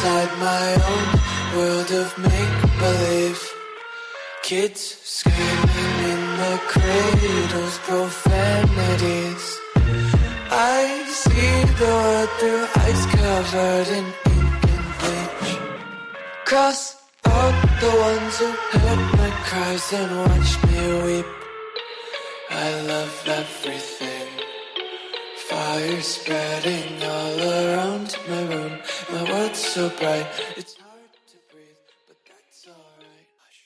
inside my own world of make-believe. Kids screaming in the cradles, profanities. I see the world through ice covered in ink and bleach. Cross out the ones who heard my cries and watched me weep. I love everything. Fire spreading all around my room. My world's so bright, it's hard to breathe, but that's alright. Hush.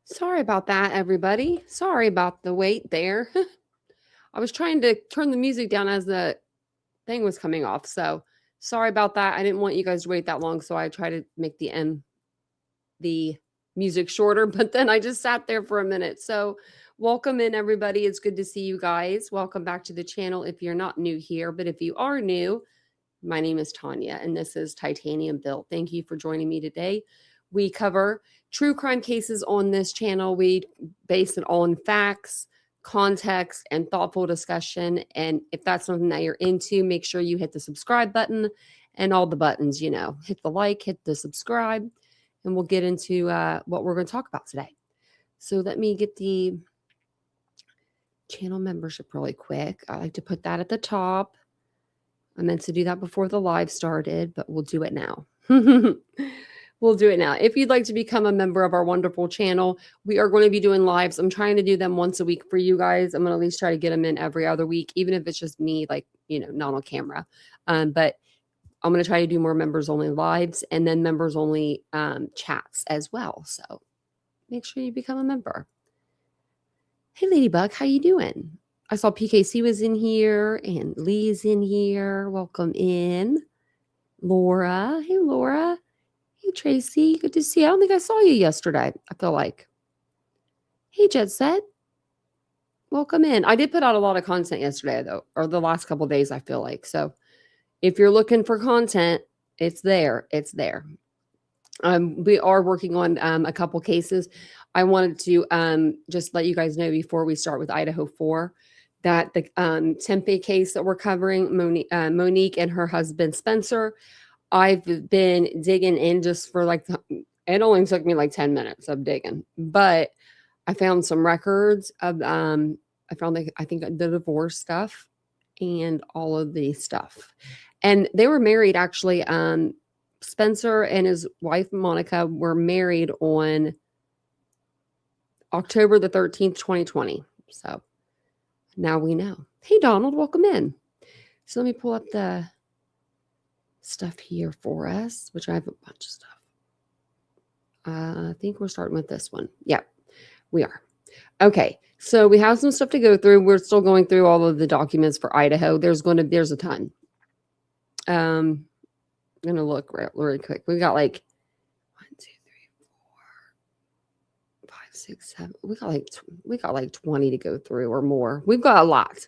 Sorry about that, everybody. Sorry about the wait there. I was trying to turn the music down as the thing was coming off. So sorry about that. I didn't want you guys to wait that long. So I tried to make the music shorter, but then I just sat there for a minute. So welcome in, everybody. It's good to see you guys. Welcome back to the channel if you're not new here. But if you are new, my name is Tanya, and this is TitaniumBuilt. Thank you for joining me today. We cover true crime cases on this channel. We base it on facts, context, and thoughtful discussion. And if that's something that you're into, make sure you hit the subscribe button and all the buttons, hit the like, hit the subscribe, and we'll get into what we're going to talk about today. So let me get the channel membership really quick. I like to put that at the top. I meant to do that before the live started, but we'll do it now. We'll do it now. If you'd like to become a member of our wonderful channel, we are going to be doing lives. I'm trying to do them once a week for you guys. I'm going to at least try to get them in every other week, even if it's just me, not on camera. But I'm going to try to do more members only lives and then members only chats as well. So make sure you become a member. Hey, Ladybug, how you doing? I saw PKC was in here and Lee's in here. Welcome in. Laura. Hey, Laura. Hey, Tracy. Good to see you. I don't think I saw you yesterday, I feel like. Hey, Jet Set. Welcome in. I did put out a lot of content yesterday, though, or the last couple of days, I feel like. So if you're looking for content, it's there. It's there. We are working on a couple cases. I wanted to just let you guys know before we start with Idaho 4 that the Tempe case that we're covering, Monique and her husband, Spencer, I've been digging in just for it only took me 10 minutes of digging, but I found some records of, I think the divorce stuff and all of the stuff. And they were married actually. Spencer and his wife, Monica, were married on October the 13th, 2020. So now we know. Hey, Donald, welcome in. So let me pull up the stuff here for us, which I have a bunch of stuff. I think we're starting with this one. Yep, we are. Okay, so we have some stuff to go through. We're still going through all of the documents for Idaho. There's a ton. I'm going to look really quick. We got 1, 2, 3, 4, 5, 6, 7. We got 20 to go through or more. We've got a lot.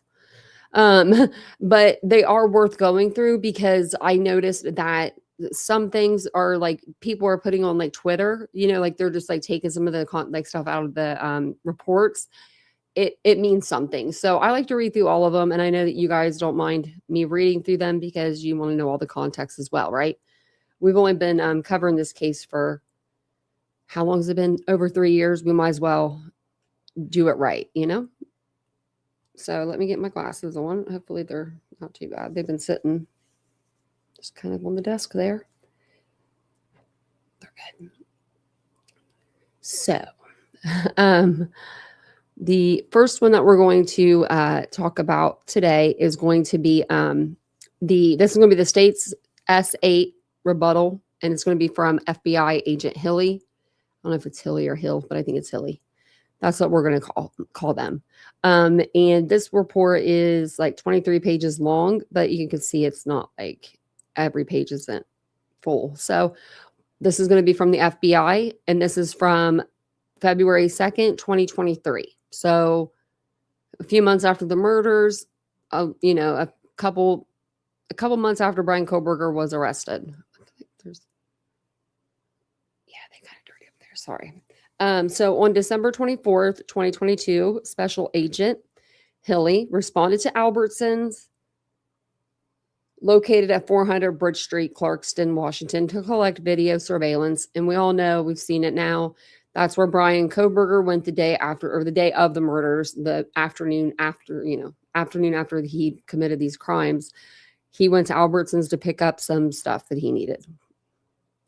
But they are worth going through because I noticed that some things are people are putting on Twitter, they're just taking some of the stuff out of the reports. It means something. So I like to read through all of them. And I know that you guys don't mind me reading through them because you want to know all the context as well, right? We've only been covering this case for how long has it been? Over 3 years. We might as well do it right, So let me get my glasses on. Hopefully they're not too bad. They've been sitting just kind of on the desk there. They're good. So the first one that we're going to talk about today is going to be this is going to be the state's S8 rebuttal, and it's going to be from FBI agent Hilly. I don't know if it's Hilly or Hill, but I think it's Hilly. That's what we're going to call them. And this report is 23 pages long, but you can see it's not every page isn't full. So this is going to be from the FBI, and this is from February 2nd, 2023. So a few months after the murders, a couple months after Brian Koberger was arrested. Sorry. So on December 24th, 2022, Special Agent Hilly responded to Albertsons located at 400 Bridge Street, Clarkston, Washington, to collect video surveillance. And we all know, we've seen it now. That's where Brian Koberger went the day after, or the day of the murders, the afternoon after he committed these crimes. He went to Albertsons to pick up some stuff that he needed.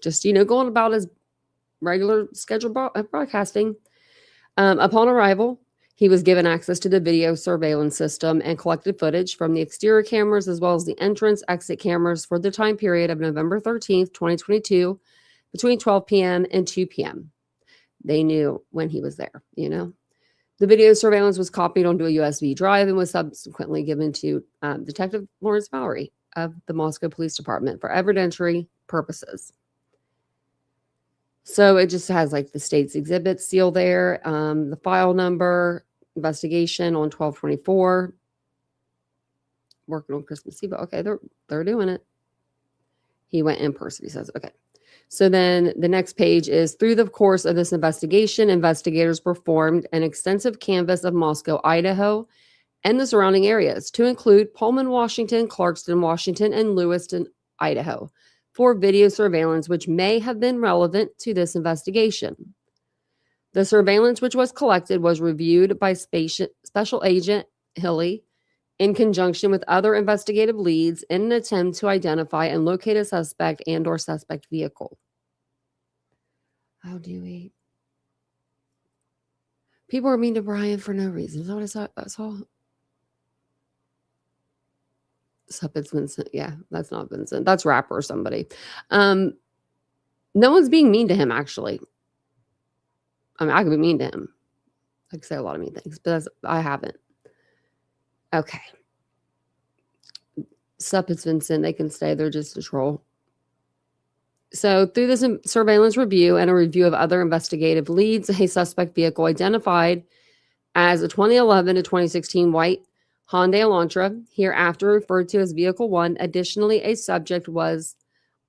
Just, going about his regular scheduled broadcasting. Upon arrival, he was given access to the video surveillance system and collected footage from the exterior cameras as well as the entrance exit cameras for the time period of November 13th, 2022, between 12 p.m. and 2 p.m. They knew when he was there, The video surveillance was copied onto a USB drive and was subsequently given to Detective Lawrence Mallory of the Moscow Police Department for evidentiary purposes. So it just has like the state's exhibit seal there, the file number, investigation on 12/24, working on Christmas Eve. Okay, they're doing it. He went in person, he says. Okay. So then the next page is, through the course of this investigation, investigators performed an extensive canvass of Moscow, Idaho, and the surrounding areas, to include Pullman, Washington, Clarkston, Washington, and Lewiston, Idaho, for video surveillance which may have been relevant to this investigation. The surveillance which was collected was reviewed by Special Agent Hilly in conjunction with other investigative leads in an attempt to identify and locate a suspect and/or suspect vehicle. How do we? People are mean to Brian for no reason. Is that what I saw? That's all. Sup, it's Vincent. Yeah, that's not Vincent. That's rapper or somebody. No one's being mean to him, actually. I mean, I could be mean to him. I could say a lot of mean things, but I haven't. Okay. Sup, it's Vincent. They can stay. They're just a troll. So through this surveillance review and a review of other investigative leads, a suspect vehicle identified as a 2011 to 2016 white Hyundai Elantra, hereafter referred to as Vehicle 1. Additionally, a subject was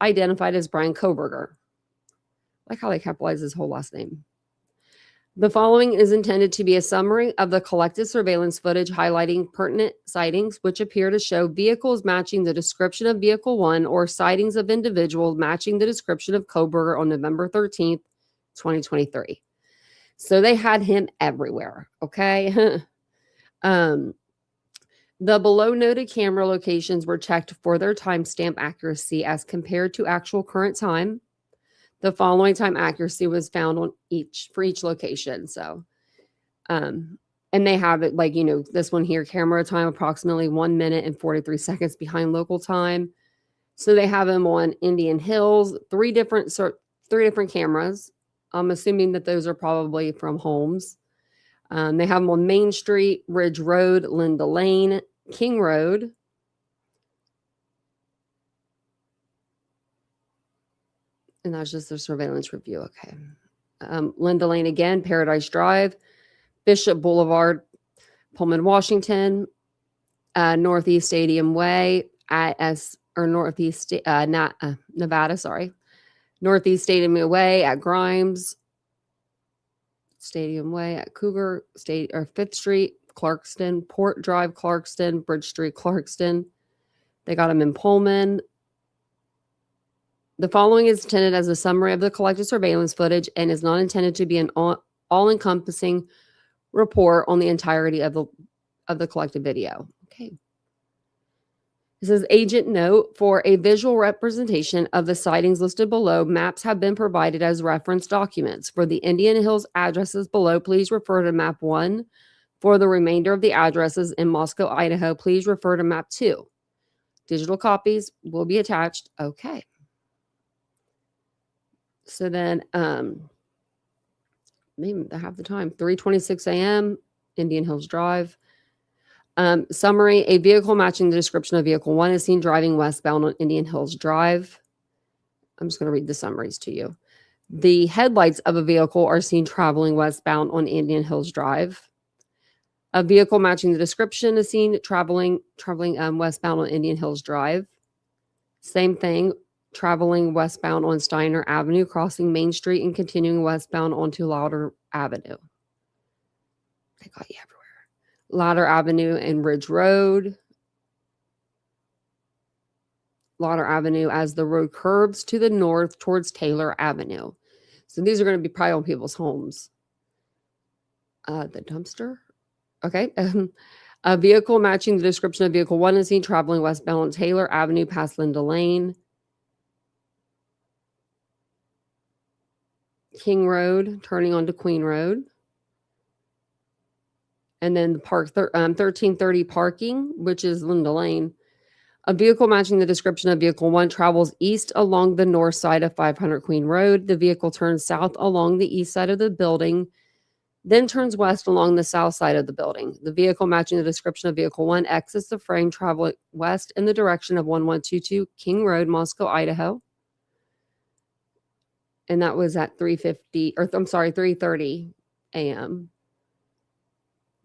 identified as Brian Koberger. I like how they capitalize his whole last name. The following is intended to be a summary of the collected surveillance footage highlighting pertinent sightings which appear to show vehicles matching the description of Vehicle 1 or sightings of individuals matching the description of Koberger on November 13th, 2023. So they had him everywhere, okay? The below noted camera locations were checked for their timestamp accuracy as compared to actual current time. The following time accuracy was found for each location. So, and they have it like, this one here, camera time approximately 1 minute and 43 seconds behind local time. So they have them on Indian Hills, three different cameras. I'm assuming that those are probably from homes. They have them on Main Street, Ridge Road, Linda Lane, King Road. And that's just their surveillance review. Okay. Linda Lane again, Paradise Drive, Bishop Boulevard, Pullman, Washington, Northeast Stadium Way Nevada, sorry. Northeast Stadium Way at Grimes, Stadium Way at Cougar, 5th Street, Clarkston, Port Drive, Clarkston, Bridge Street, Clarkston. They got them in Pullman. The following is intended as a summary of the collected surveillance footage and is not intended to be an all-encompassing report on the entirety of the collected video. Okay. It says, agent note, for a visual representation of the sightings listed below, maps have been provided as reference documents. For the Indian Hills addresses below, please refer to map 1. For the remainder of the addresses in Moscow, Idaho, please refer to map 2. Digital copies will be attached. Okay. So then, maybe they have the time, 3:26 a.m., Indian Hills Drive. Summary, a vehicle matching the description of Vehicle 1 is seen driving westbound on Indian Hills Drive. I'm just going to read the summaries to you. The headlights of a vehicle are seen traveling westbound on Indian Hills Drive. A vehicle matching the description is seen traveling westbound on Indian Hills Drive. Same thing. traveling westbound on Steiner Avenue, crossing Main Street and continuing westbound onto Lauder Avenue. They got you everywhere. Lauder Avenue and Ridge Road. Lauder Avenue as the road curves to the north towards Taylor Avenue. So these are going to be probably on people's homes. The dumpster. Okay. A vehicle matching the description of vehicle 1 is seen traveling westbound on Taylor Avenue past Linda Lane. King Road, turning onto Queen Road. And then the 1330 parking, which is Linda Lane. A vehicle matching the description of vehicle 1 travels east along the north side of 500 Queen Road. The vehicle turns south along the east side of the building, then turns west along the south side of the building. The vehicle matching the description of vehicle 1 exits the frame, traveling west in the direction of 1122 King Road, Moscow, Idaho. And that was at 3:30 a.m.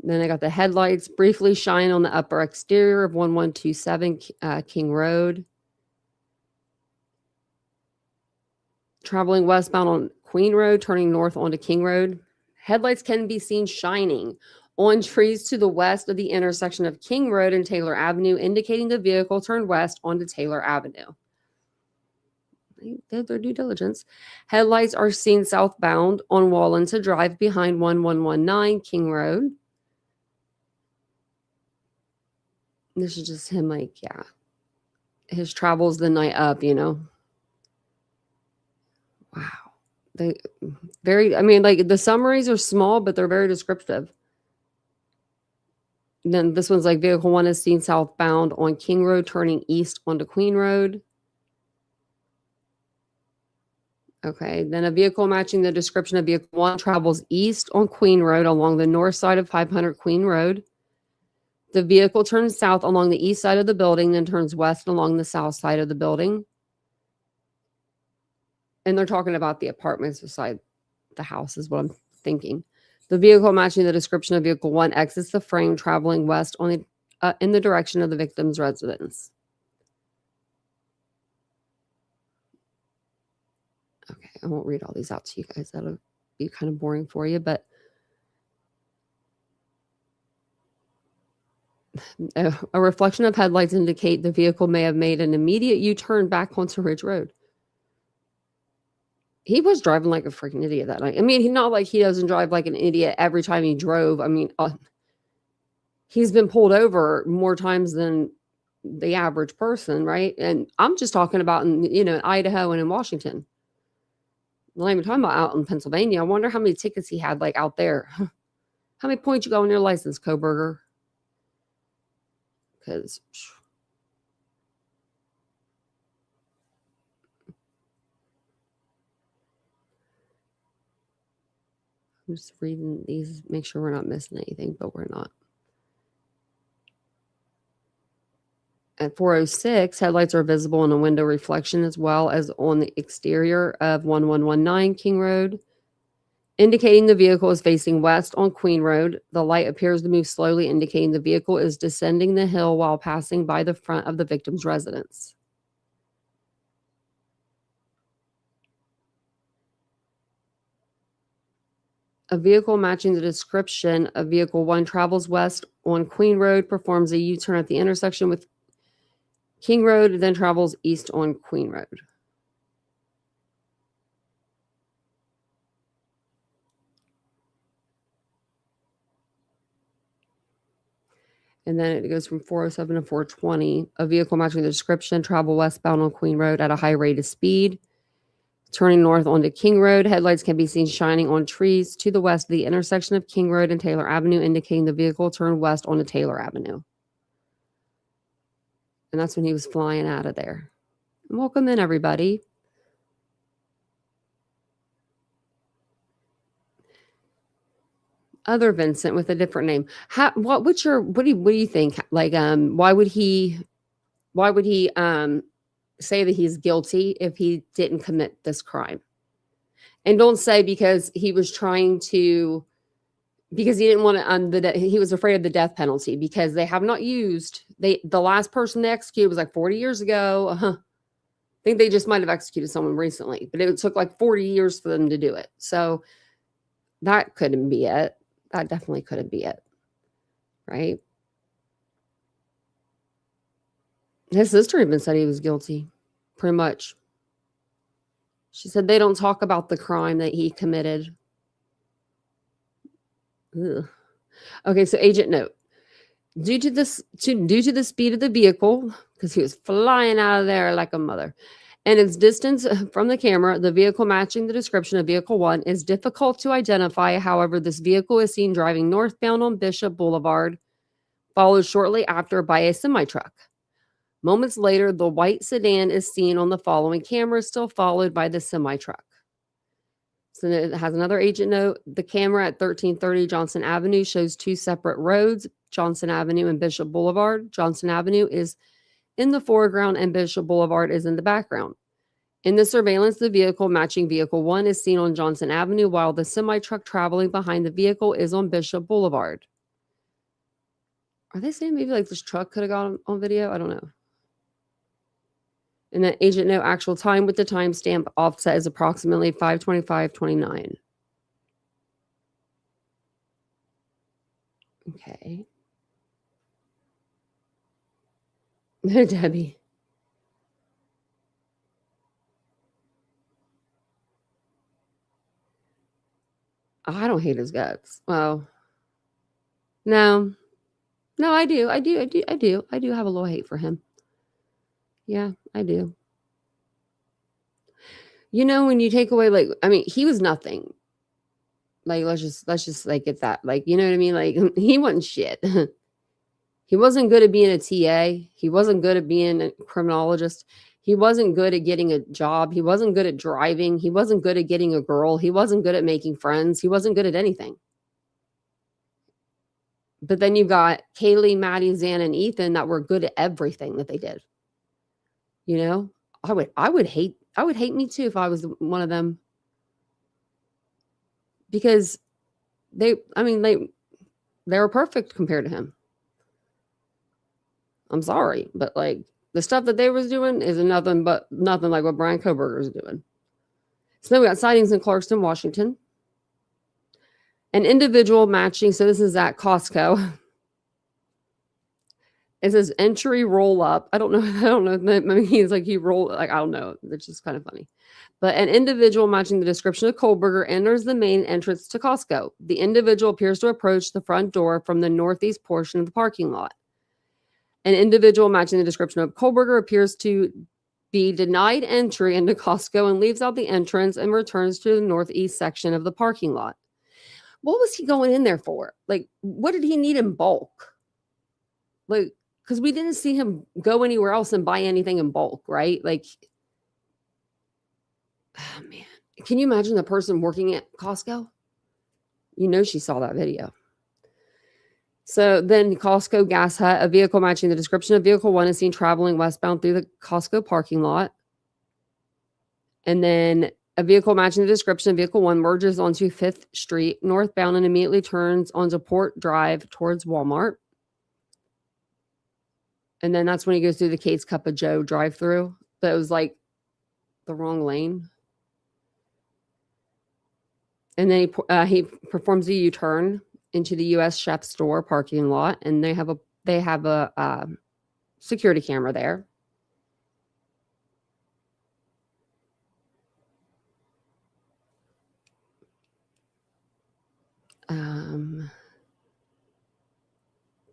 Then I got the headlights briefly shine on the upper exterior of 1127 King Road. Traveling westbound on Queen Road, turning north onto King Road. Headlights can be seen shining on trees to the west of the intersection of King Road and Taylor Avenue, indicating the vehicle turned west onto Taylor Avenue. They did their due diligence. Headlights are seen southbound on Wallington Drive behind 1119 King Road. This is just him, like, yeah. His travels the night up, you know. Wow. They very, I mean, like, the summaries are small, but they're very descriptive. And then this one's like vehicle 1 is seen southbound on King Road, turning east onto Queen Road. Okay, then a vehicle matching the description of vehicle 1 travels east on Queen Road along the north side of 500 Queen Road. The vehicle turns south along the east side of the building, then turns west along the south side of the building. And they're talking about the apartments beside the house is what I'm thinking. The vehicle matching the description of vehicle 1 exits the frame, traveling west on in the direction of the victim's residence. Okay, I won't read all these out to you guys. That'll be kind of boring for you, but a reflection of headlights indicate the vehicle may have made an immediate U-turn back onto Ridge Road. He was driving like a freaking idiot that night. I mean, not like he doesn't drive like an idiot every time he drove. I mean, he's been pulled over more times than the average person, right? And I'm just talking about in Idaho and in Washington. I'm not even talking about out in Pennsylvania. I wonder how many tickets he had like out there. How many points you got on your license, Coburger? Because I'm just reading these, make sure we're not missing anything, but we're not. At 406, headlights are visible in a window reflection as well as on the exterior of 1119 King Road, indicating the vehicle is facing west on Queen Road. The light appears to move slowly, indicating the vehicle is descending the hill while passing by the front of the victim's residence. A vehicle matching the description of vehicle 1 travels west on Queen Road, performs a U-turn at the intersection with King Road, then travels east on Queen Road. And then it goes from 407 to 420. A vehicle matching the description travel westbound on Queen Road at a high rate of speed, turning north onto King Road. Headlights can be seen shining on trees to the west of the intersection of King Road and Taylor Avenue, indicating the vehicle turned west onto Taylor Avenue. And that's when he was flying out of there. Welcome in, everybody. Other Vincent with a different name. What do you think? Like, why would he say that he's guilty if he didn't commit this crime? And don't say because he was trying to, because he didn't want to, he was afraid of the death penalty because they have not used, the last person they executed was like 40 years ago. think they just might have executed someone recently, but it took like 40 years for them to do it. So that couldn't be it. That definitely couldn't be it. Right? His sister even said he was guilty, pretty much. She said they don't talk about the crime that he committed. Ugh. Okay, so agent note. Due to the speed of the vehicle, because he was flying out of there like a mother, and its distance from the camera, the vehicle matching the description of vehicle 1 is difficult to identify. However, this vehicle is seen driving northbound on Bishop Boulevard, followed shortly after by a semi-truck. Moments later, the white sedan is seen on the following camera, still followed by the semi-truck. So it has another agent note. The camera at 1330 Johnson Avenue shows 2 separate roads, Johnson Avenue and Bishop Boulevard. Johnson Avenue is in the foreground and Bishop Boulevard is in the background. In the surveillance, the vehicle matching vehicle 1 is seen on Johnson Avenue, while the semi-truck traveling behind the vehicle is on Bishop Boulevard. Are they saying maybe like this truck could have got on video? I don't know. And then agent note, actual time with the timestamp offset is approximately 5:25:29. Okay. Debbie. I don't hate his guts. Well, no, I do have a little hate for him. Yeah, I do. You know, when you take away, like, I mean, he was nothing. Like, let's just like get that. Like, you know what I mean? Like, he wasn't shit. He wasn't good at being a TA. He wasn't good at being a criminologist. He wasn't good at getting a job. He wasn't good at driving. He wasn't good at getting a girl. He wasn't good at making friends. He wasn't good at anything. But then you got Kaylee, Maddie, Zan, and Ethan that were good at everything that they did. You know, I would hate me too if I was one of them. Because they were perfect compared to him. I'm sorry, but like the stuff that they was doing is nothing like what Brian Koberger is doing. So then we got sightings in Clarkston, Washington. An individual matching, so this is at Costco. It says entry roll up. I don't know. I mean, he's like, he rolled, like, I don't know. It's just kind of funny. But an individual matching the description of Kohlberger enters the main entrance to Costco. The individual appears to approach the front door from the northeast portion of the parking lot. An individual matching the description of Kohlberger appears to be denied entry into Costco and leaves out the entrance and returns to the northeast section of the parking lot. What was he going in there for? Like, what did he need in bulk? Like, because we didn't see him go anywhere else and buy anything in bulk, right? Like, oh man, can you imagine the person working at Costco? You know, she saw that video. So then Costco gas hut, a vehicle matching the description of vehicle 1 is seen traveling westbound through the Costco parking lot. And then a vehicle matching the description of vehicle 1 merges onto 5th Street northbound and immediately turns onto Port Drive towards Walmart. And then that's when he goes through the Kate's Cup of Joe drive-through. But it was like the wrong lane. And then he performs a U-turn into the U.S. Chef store parking lot, and they have a security camera there.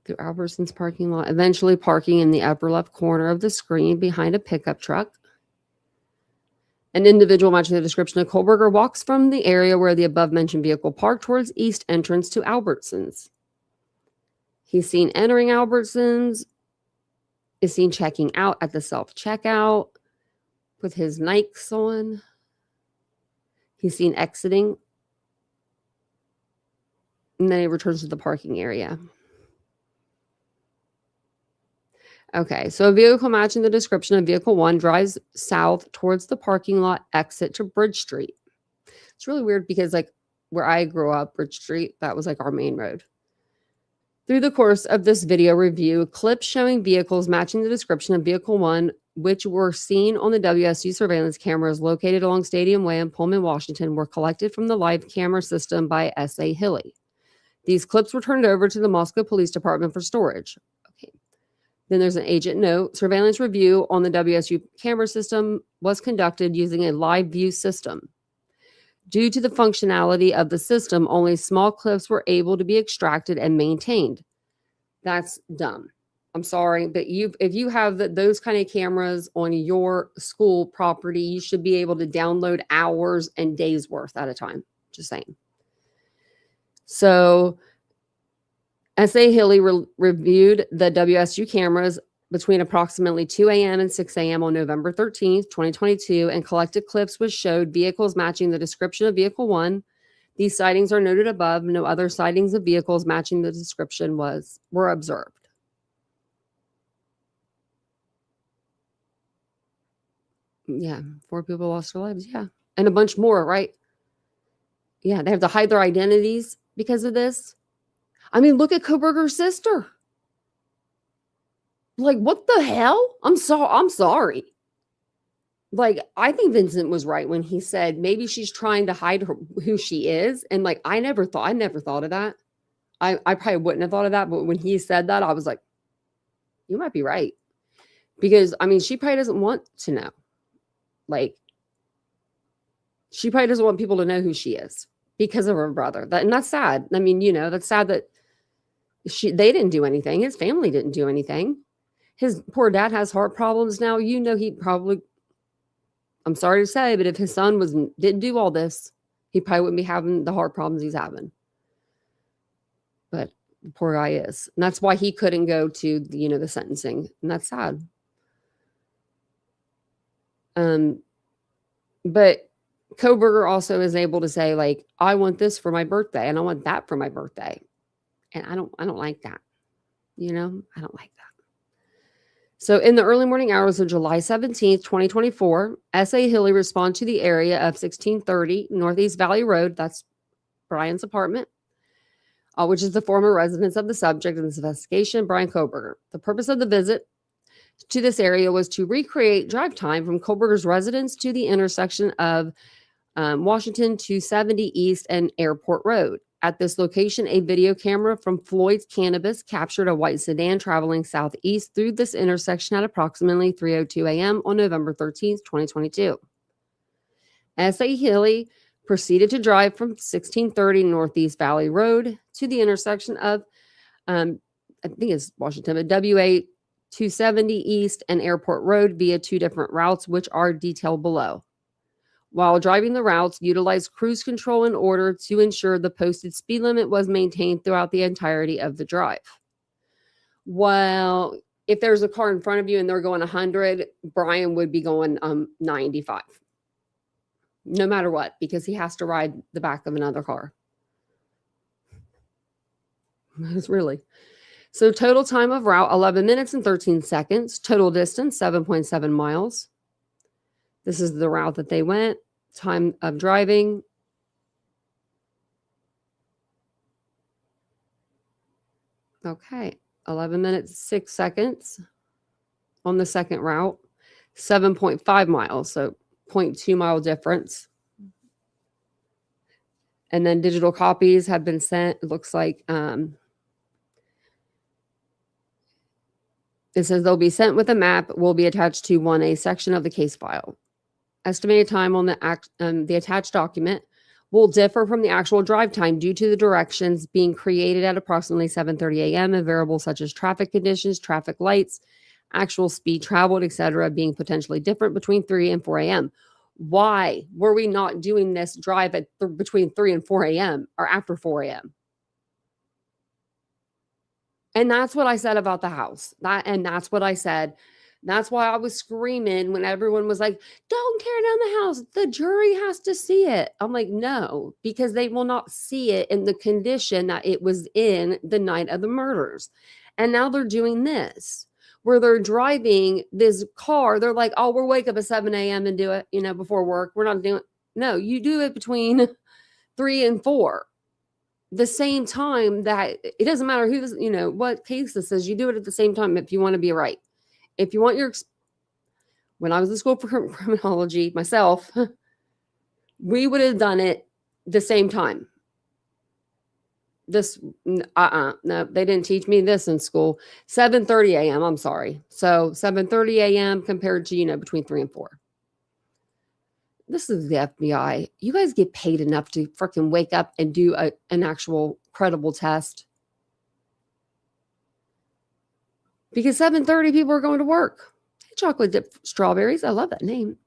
Through Albertson's parking lot, eventually parking in the upper left corner of the screen behind a pickup truck. An individual matching the description of Kohlberger walks from the area where the above-mentioned vehicle parked towards east entrance to Albertsons. He's seen entering Albertsons, is seen checking out at the self-checkout with his Nikes on. He's seen exiting. And then he returns to the parking area. Okay, so a vehicle matching the description of vehicle 1 drives south towards the parking lot exit to Bridge Street. It's really weird because, like, where I grew up, Bridge Street, that was like our main road. Through the course of this video review, clips showing vehicles matching the description of vehicle 1 which were seen on the WSU surveillance cameras located along Stadium Way in Pullman, Washington, were collected from the live camera system by S.A. Hilly. These clips were turned over to the Moscow Police Department for storage. Okay. Then there's an agent note. Surveillance review on the WSU camera system was conducted using a live view system. Due to the functionality of the system, only small clips were able to be extracted and maintained. That's dumb. I'm sorry, but if you have those kind of cameras on your school property, you should be able to download hours and days worth at a time. Just saying. So S.A. Hilly reviewed the WSU cameras between approximately 2 a.m. and 6 a.m. on November 13th, 2022, and collected clips which showed vehicles matching the description of Vehicle 1. These sightings are noted above. No other sightings of vehicles matching the description were observed. Yeah, 4 people lost their lives. Yeah, and a bunch more, right? Yeah, they have to hide their identities because of this. I mean, look at Koberger's sister. Like, what the hell? I'm sorry. Like, I think Vincent was right when he said maybe she's trying to hide who she is. And like, I never thought of that. I probably wouldn't have thought of that. But when he said that, I was like, you might be right. Because, I mean, she probably doesn't want to know. Like, she probably doesn't want people to know who she is because of her brother. And that's sad. I mean, that's sad that they didn't do anything. His family didn't do anything. His poor dad has heart problems now. He probably, I'm sorry to say, but if his son didn't do all this, he probably wouldn't be having the heart problems he's having. But the poor guy is. And that's why he couldn't go to, the sentencing. And that's sad. But Koberger also is able to say, like, I want this for my birthday and I want that for my birthday. And I don't like that. I don't like that. So in the early morning hours of July 17th, 2024, S.A. Hilly responded to the area of 1630 Northeast Valley Road. That's Brian's apartment, which is the former residence of the subject in this investigation, Brian Koberger. The purpose of the visit to this area was to recreate drive time from Koberger's residence to the intersection of Washington 270 East and Airport Road. At this location, a video camera from Floyd's Cannabis captured a white sedan traveling southeast through this intersection at approximately 3:02 a.m. on November 13th, 2022. S.A. Hilly proceeded to drive from 1630 Northeast Valley Road to the intersection of, I think it's Washington, but WA 270 East and Airport Road via 2 different routes, which are detailed below. While driving the routes, utilized cruise control in order to ensure the posted speed limit was maintained throughout the entirety of the drive. Well, if there's a car in front of you and they're going 100, Brian would be going 95. No matter what, because he has to ride the back of another car. It's really. So total time of route, 11 minutes and 13 seconds. Total distance, 7.7 miles. This is the route that they went. Time of driving. Okay. 11 minutes, 6 seconds on the second route. 7.5 miles. So 0.2 mile difference. And then digital copies have been sent. It looks like it says they'll be sent with a map, will be attached to 1A section of the case file. Estimated time on the attached document will differ from the actual drive time due to the directions being created at approximately 7:30 a.m. and variables such as traffic conditions, traffic lights, actual speed traveled, etc., being potentially different between 3 and 4 a.m. Why were we not doing this drive at between 3 and 4 a.m. or after 4 a.m.? And that's what I said about the house. That's what I said. That's why I was screaming when everyone was like, don't tear down the house. The jury has to see it. I'm like, no, because they will not see it in the condition that it was in the night of the murders. And now they're doing this where they're driving this car. They're like, oh, we'll wake up at 7 a.m. and do it, before work. We're not doing it. No, you do it between 3 and 4. The same time that it doesn't matter who's, what case this is, you do it at the same time if you want to be right. If you want when I was in school for criminology myself, we would have done it the same time. No, they didn't teach me this in school. 7:30 a.m. I'm sorry. So 7:30 a.m. compared to, between 3 and 4. This is the FBI. You guys get paid enough to freaking wake up and do an actual credible test. Because 7:30 people are going to work. Hey, chocolate dip strawberries. I love that name.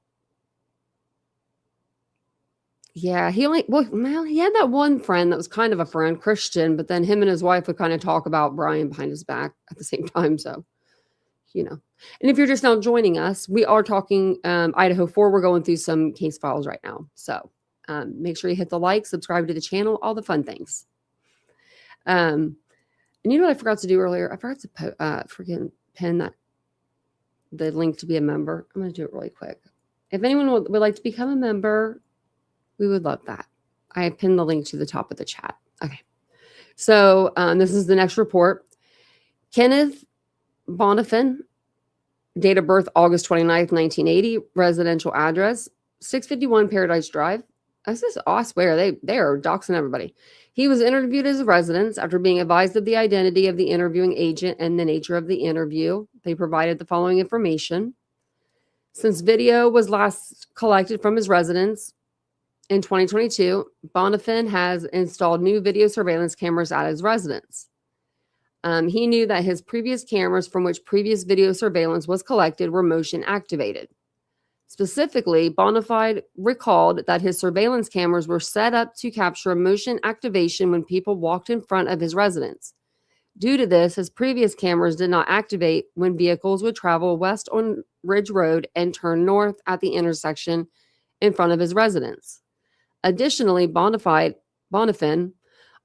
Yeah, he had that one friend that was kind of a friend, Christian, but then him and his wife would kind of talk about Brian behind his back at the same time. So, And if you're just now joining us, we are talking Idaho 4. We're going through some case files right now. So make sure you hit the like, subscribe to the channel, all the fun things. And you know what I forgot to do earlier? I forgot to pin the link to be a member. I'm going to do it really quick. If anyone would like to become a member, we would love that. I have pinned the link to the top of the chat. Okay. So this is the next report. Kenneth Bonifin, date of birth August 29th, 1980, residential address 651 Paradise Drive. I swear they are doxing everybody. He was interviewed as a resident after being advised of the identity of the interviewing agent and the nature of the interview. They provided the following information. Since video was last collected from his residence in 2022, Bonifin has installed new video surveillance cameras at his residence. He knew that his previous cameras from which previous video surveillance was collected were motion activated. Specifically, Bonifide recalled that his surveillance cameras were set up to capture motion activation when people walked in front of his residence. Due to this, his previous cameras did not activate when vehicles would travel west on Ridge Road and turn north at the intersection in front of his residence. Additionally, Bonifin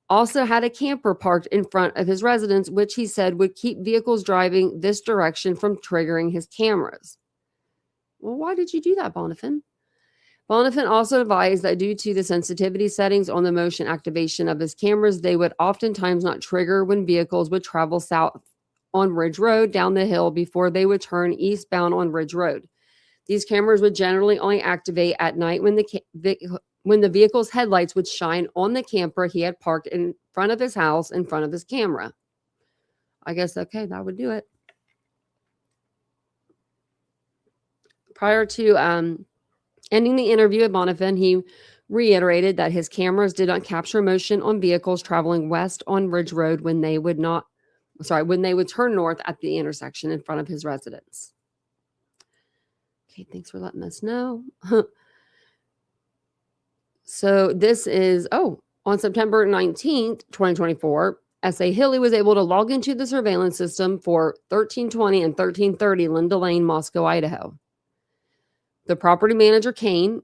also had a camper parked in front of his residence, which he said would keep vehicles driving this direction from triggering his cameras. Well, why did you do that, Bonifin? Bonifin also advised that due to the sensitivity settings on the motion activation of his cameras, they would oftentimes not trigger when vehicles would travel south on Ridge Road down the hill before they would turn eastbound on Ridge Road. These cameras would generally only activate at night when the vehicle's headlights would shine on the camper he had parked in front of his house in front of his camera. I guess, okay, that would do it. Prior to ending the interview at Bonifin, he reiterated that his cameras did not capture motion on vehicles traveling west on Ridge Road when they would turn north at the intersection in front of his residence. Okay, thanks for letting us know. So this is, on September 19th, 2024, S.A. Hilly was able to log into the surveillance system for 1320 and 1330 Linda Lane, Moscow, Idaho. The property manager, Kane,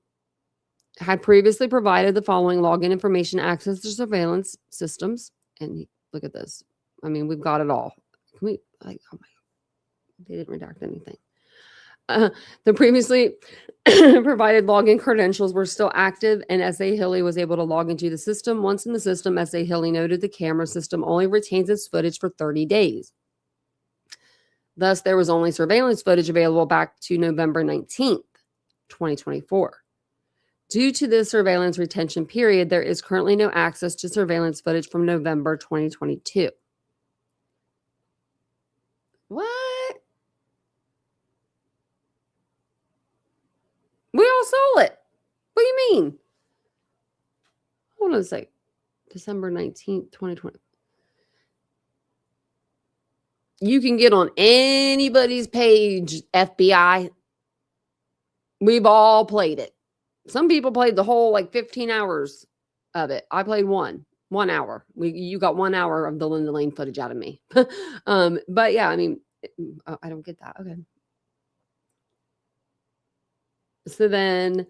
had previously provided the following login information access to surveillance systems. And look at this. I mean, we've got it all. They didn't redact anything. The previously provided login credentials were still active, and S.A. Hilly was able to log into the system. Once in the system, S.A. Hilly noted the camera system only retains its footage for 30 days. Thus, there was only surveillance footage available back to November 19th, 2024. Due to this surveillance retention period, there is currently no access to surveillance footage from November 2022. What? We all saw it. What do you mean? Hold on a sec. December 19th, 2020. You can get on anybody's page, FBI. We've all played it. Some people played the whole 15 hours of it. I played 1 hour. You got 1 hour of the Linda Lane footage out of me. But yeah, I mean, I don't get that. Okay. So then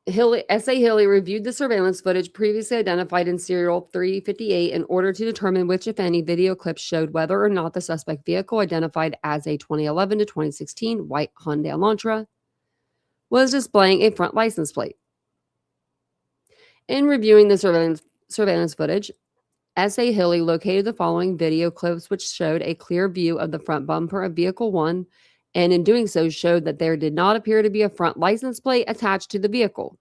S.A. Hilly reviewed the surveillance footage previously identified in serial 358 in order to determine which, if any, video clips showed whether or not the suspect vehicle, identified as a 2011 to 2016 white Hyundai Elantra, was displaying a front license plate. In reviewing the surveillance footage, S.A. Hilly located the following video clips which showed a clear view of the front bumper of Vehicle 1 and in doing so showed that there did not appear to be a front license plate attached to the vehicle.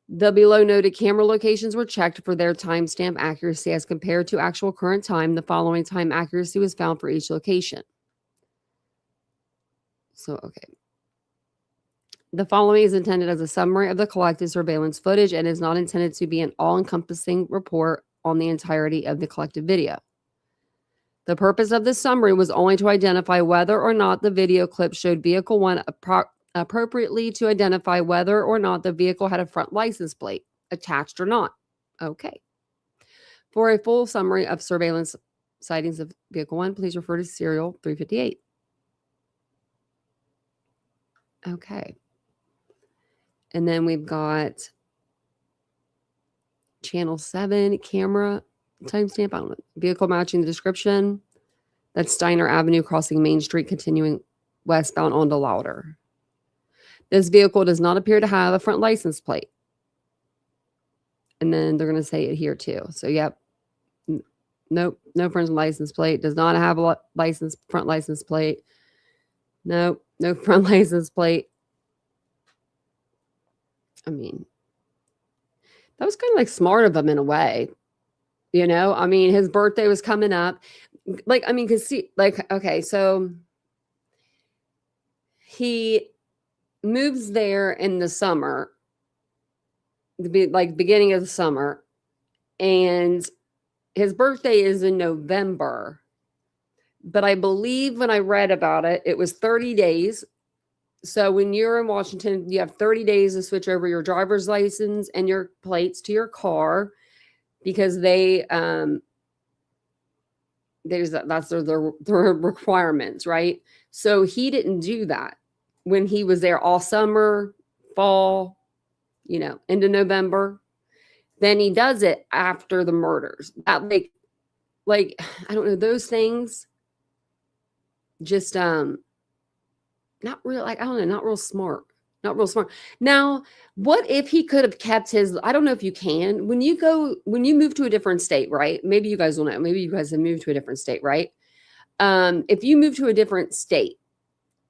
The below noted camera locations were checked for their timestamp accuracy as compared to actual current time. The following time accuracy was found for each location. So, okay. The following is intended as a summary of the collected surveillance footage and is not intended to be an all-encompassing report on the entirety of the collected video. The purpose of this summary was only to identify whether or not the video clip showed vehicle one appropriately to identify whether or not the vehicle had a front license plate attached or not. Okay. For a full summary of surveillance sightings of vehicle one, please refer to serial 358. Okay. And then we've got channel 7 camera timestamp. I don't know. Vehicle matching the description. That's Steiner Avenue crossing Main Street, continuing westbound onto Louder. This vehicle does not appear to have a front license plate. And then they're going to say it here too. So, yep. Nope. No front license plate. Does not have a front license plate. Nope. No front license plate. I mean, that was kind of like smart of him in a way. You know, I mean, his birthday was coming up. Like, I mean, because see, like, okay, so he moves there in the summer, like beginning of the summer, and his birthday is in November. But I believe when I read about it, it was 30 days. So when you're in Washington, you have 30 days to switch over your driver's license and your plates to your car because that's their requirements, right? So he didn't do that when he was there all summer, fall, into November. Then he does it after the murders. That like I don't know, those things just not real, like I don't know, not real smart. Not real smart. Now, what if he could have kept his, I don't know if you can, when you move to a different state, right? Maybe you guys will know. Maybe you guys have moved to a different state, right? If you move to a different state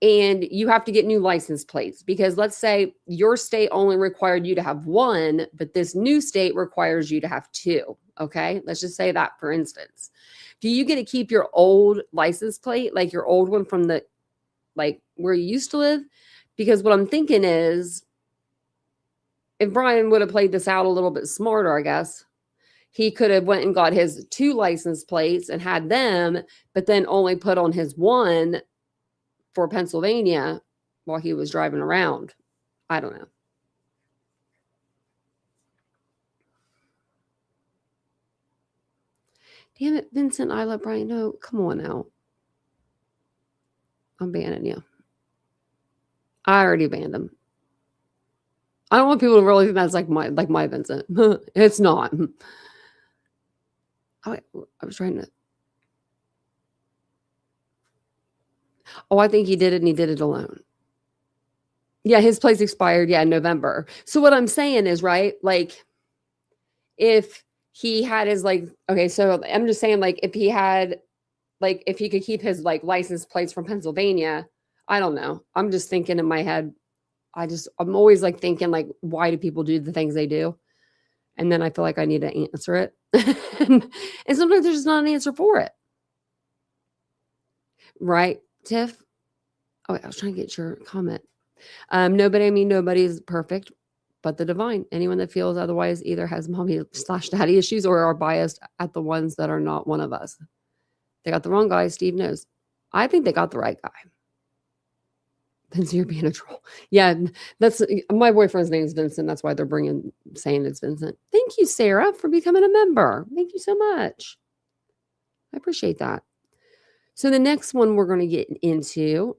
and you have to get new license plates, because let's say your state only required you to have one, but this new state requires you to have two. Okay. Let's just say that, for instance. Do you get to keep your old license plate, like your old one from like where you used to live? Because what I'm thinking is, if Brian would have played this out a little bit smarter, I guess, he could have went and got his 2 license plates and had them, but then only put on his 1 for Pennsylvania while he was driving around. I don't know. Damn it, Vincent, I love Brian. No, come on now. I'm banning you. I already banned him. I don't want people to really think that's like my Vincent. It's not. I was trying to. Oh, I think he did it and he did it alone. Yeah, his place expired, in November. So what I'm saying is, right, like, if he had his, okay, so I'm just saying, like, if he had, like, if he could keep his, like, license plates from Pennsylvania, I don't know. I'm just thinking in my head, I'm always, like, thinking, like, why do people do the things they do? And then I feel like I need to answer it. and sometimes there's just not an answer for it. Right, Tiff? Oh, I was trying to get your comment. Nobody is perfect, but the divine. Anyone that feels otherwise either has mommy/daddy issues or are biased at the ones that are not one of us. They got the wrong guy. Steve knows. I think they got the right guy. Vincent, you're being a troll. Yeah, that's my boyfriend's name is Vincent. That's why they're saying it's Vincent. Thank you, Sarah, for becoming a member. Thank you so much. I appreciate that. So the next one we're going to get into,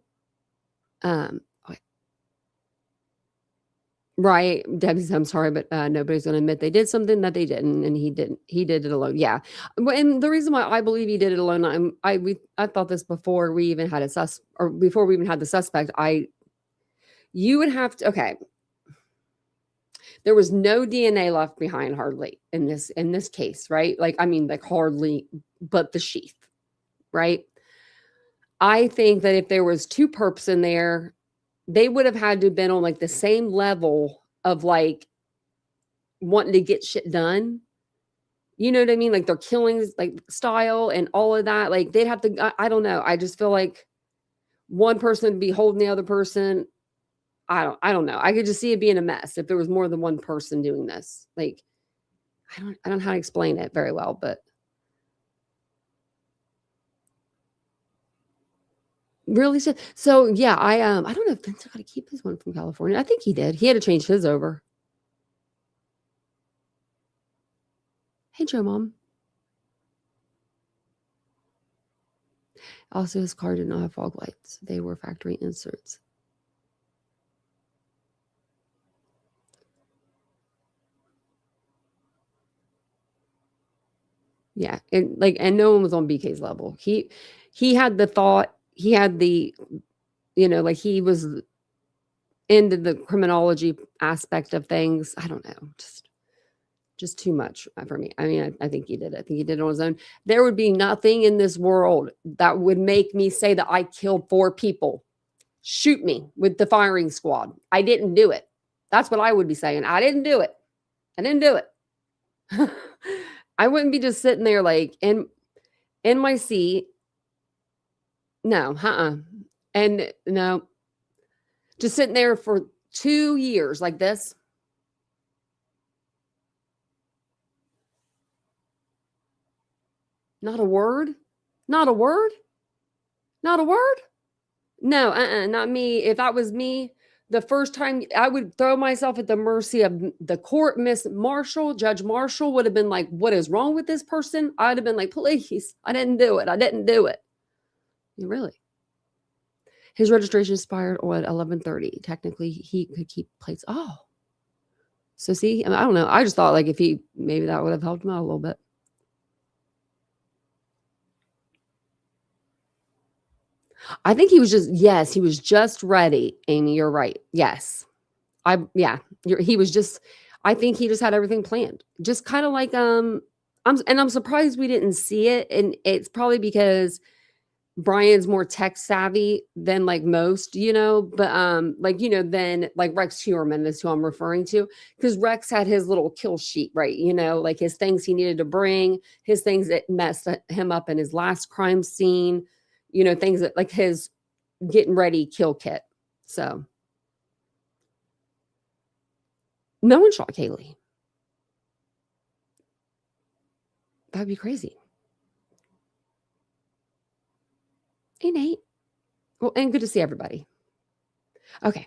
right, Debbie said, I'm sorry, but nobody's going to admit they did something that they didn't, and he didn't. He did it alone. Yeah, and the reason why I believe he did it alone, I thought this before we even had before we even had the suspect. You would have to. Okay, there was no DNA left behind hardly in this case, right? Like, I mean, like hardly, but the sheath, right? I think that if there was 2 perps in there, they would have had to have been on, like, the same level of, like, wanting to get shit done. You know what I mean? Like, their killings, like, style and all of that, like, they'd have to I don't know. I just feel like one person would be holding the other person. I don't know. I could just see it being a mess if there was more than one person doing this. Like, I don't know how to explain it very well, but really so yeah, I don't know if Vince got to keep his one from California. I think he did. He had to change his over. Hey, Joe Mom. Also, his car did not have fog lights. They were factory inserts. Yeah, and no one was on BK's level. He had the thought, he had the, like he was into the criminology aspect of things. I don't know, just too much for me. I mean, I think he did it. I think he did it on his own. There would be nothing in this world that would make me say that I killed 4 people. Shoot me with the firing squad. I didn't do it. That's what I would be saying. I didn't do it. I didn't do it. I wouldn't be just sitting there like in my seat. No, and no, just sitting there for 2 years like this. Not a word. Not a word. Not a word. No, not me. If that was me, the first time I would throw myself at the mercy of the court. Judge Marshall would have been like, what is wrong with this person? I'd have been like, please, I didn't do it. I didn't do it. Really? His registration expired on 11/30. Technically, he could keep plates. Oh. So see, I don't know. I just thought like if maybe that would have helped him out a little bit. I think he was just ready. Amy, you're right. Yes. He was just, I think he just had everything planned. Just kind of like, I'm surprised we didn't see it. And it's probably because Brian's more tech savvy than like most, but than like Rex Huerman is who I'm referring to. Because Rex had his little kill sheet, right? Like his things he needed to bring, his things that messed him up in his last crime scene, things that like his getting ready kill kit. So no one shot Kaylee. That'd be crazy. Hey, Nate. Well, and good to see everybody. Okay.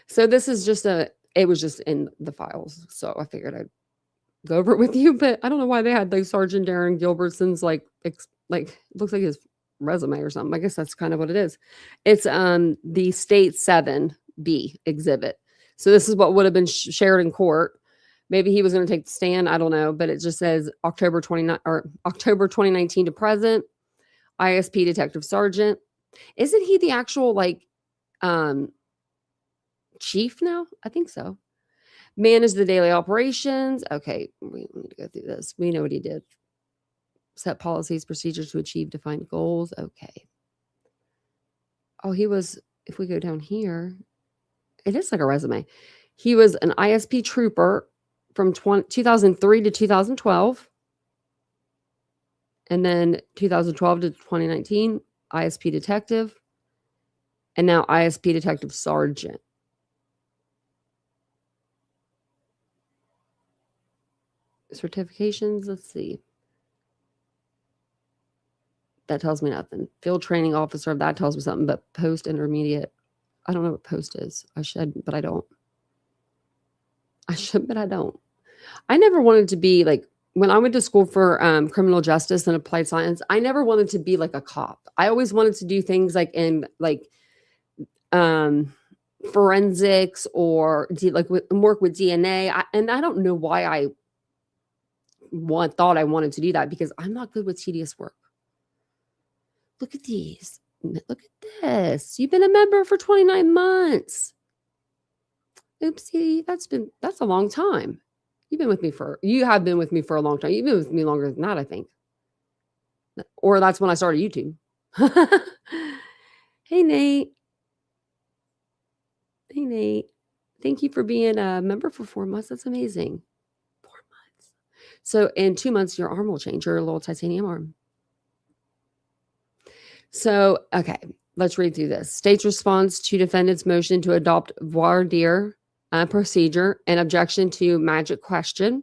So this is it was just in the files. So I figured I'd go over it with you, but I don't know why they had like Sergeant Darren Gilbertson's like it looks like his resume or something. I guess that's kind of what it is. It's the State 7B exhibit. So this is what would have been shared in court. Maybe he was going to take the stand. I don't know, but it just says October 2019 to present. ISP Detective Sergeant. Isn't he the actual like chief now? I think so. Manage the daily operations. Okay, we need to go through this. We know what he did. Set policies, procedures to achieve defined goals. Okay. Oh, he was, if we go down here, it is like a resume. He was an ISP trooper from 2003 to 2012. And then 2012 to 2019, ISP detective. And now ISP detective sergeant. Certifications, let's see. That tells me nothing. Field training officer, that tells me something, but post intermediate, I don't know what post is. I should, but I don't. I should, but I don't. I never wanted to be like, when I went to school for criminal justice and applied science, I never wanted to be like a cop. I always wanted to do things like in like forensics or work with DNA. And I don't know why I thought I wanted to do that, because I'm not good with tedious work. Look at these. Look at this. You've been a member for 29 months. Oopsie, that's a long time. You have been with me for a long time. You've been with me longer than that, I think. Or that's when I started YouTube. Hey, Nate. Hey, Nate. Thank you for being a member for 4 months. That's amazing. 4 months. So in 2 months, your arm will change, your little titanium arm. So, okay, let's read through this. State's response to defendant's motion to adopt voir dire procedure and objection to magic question.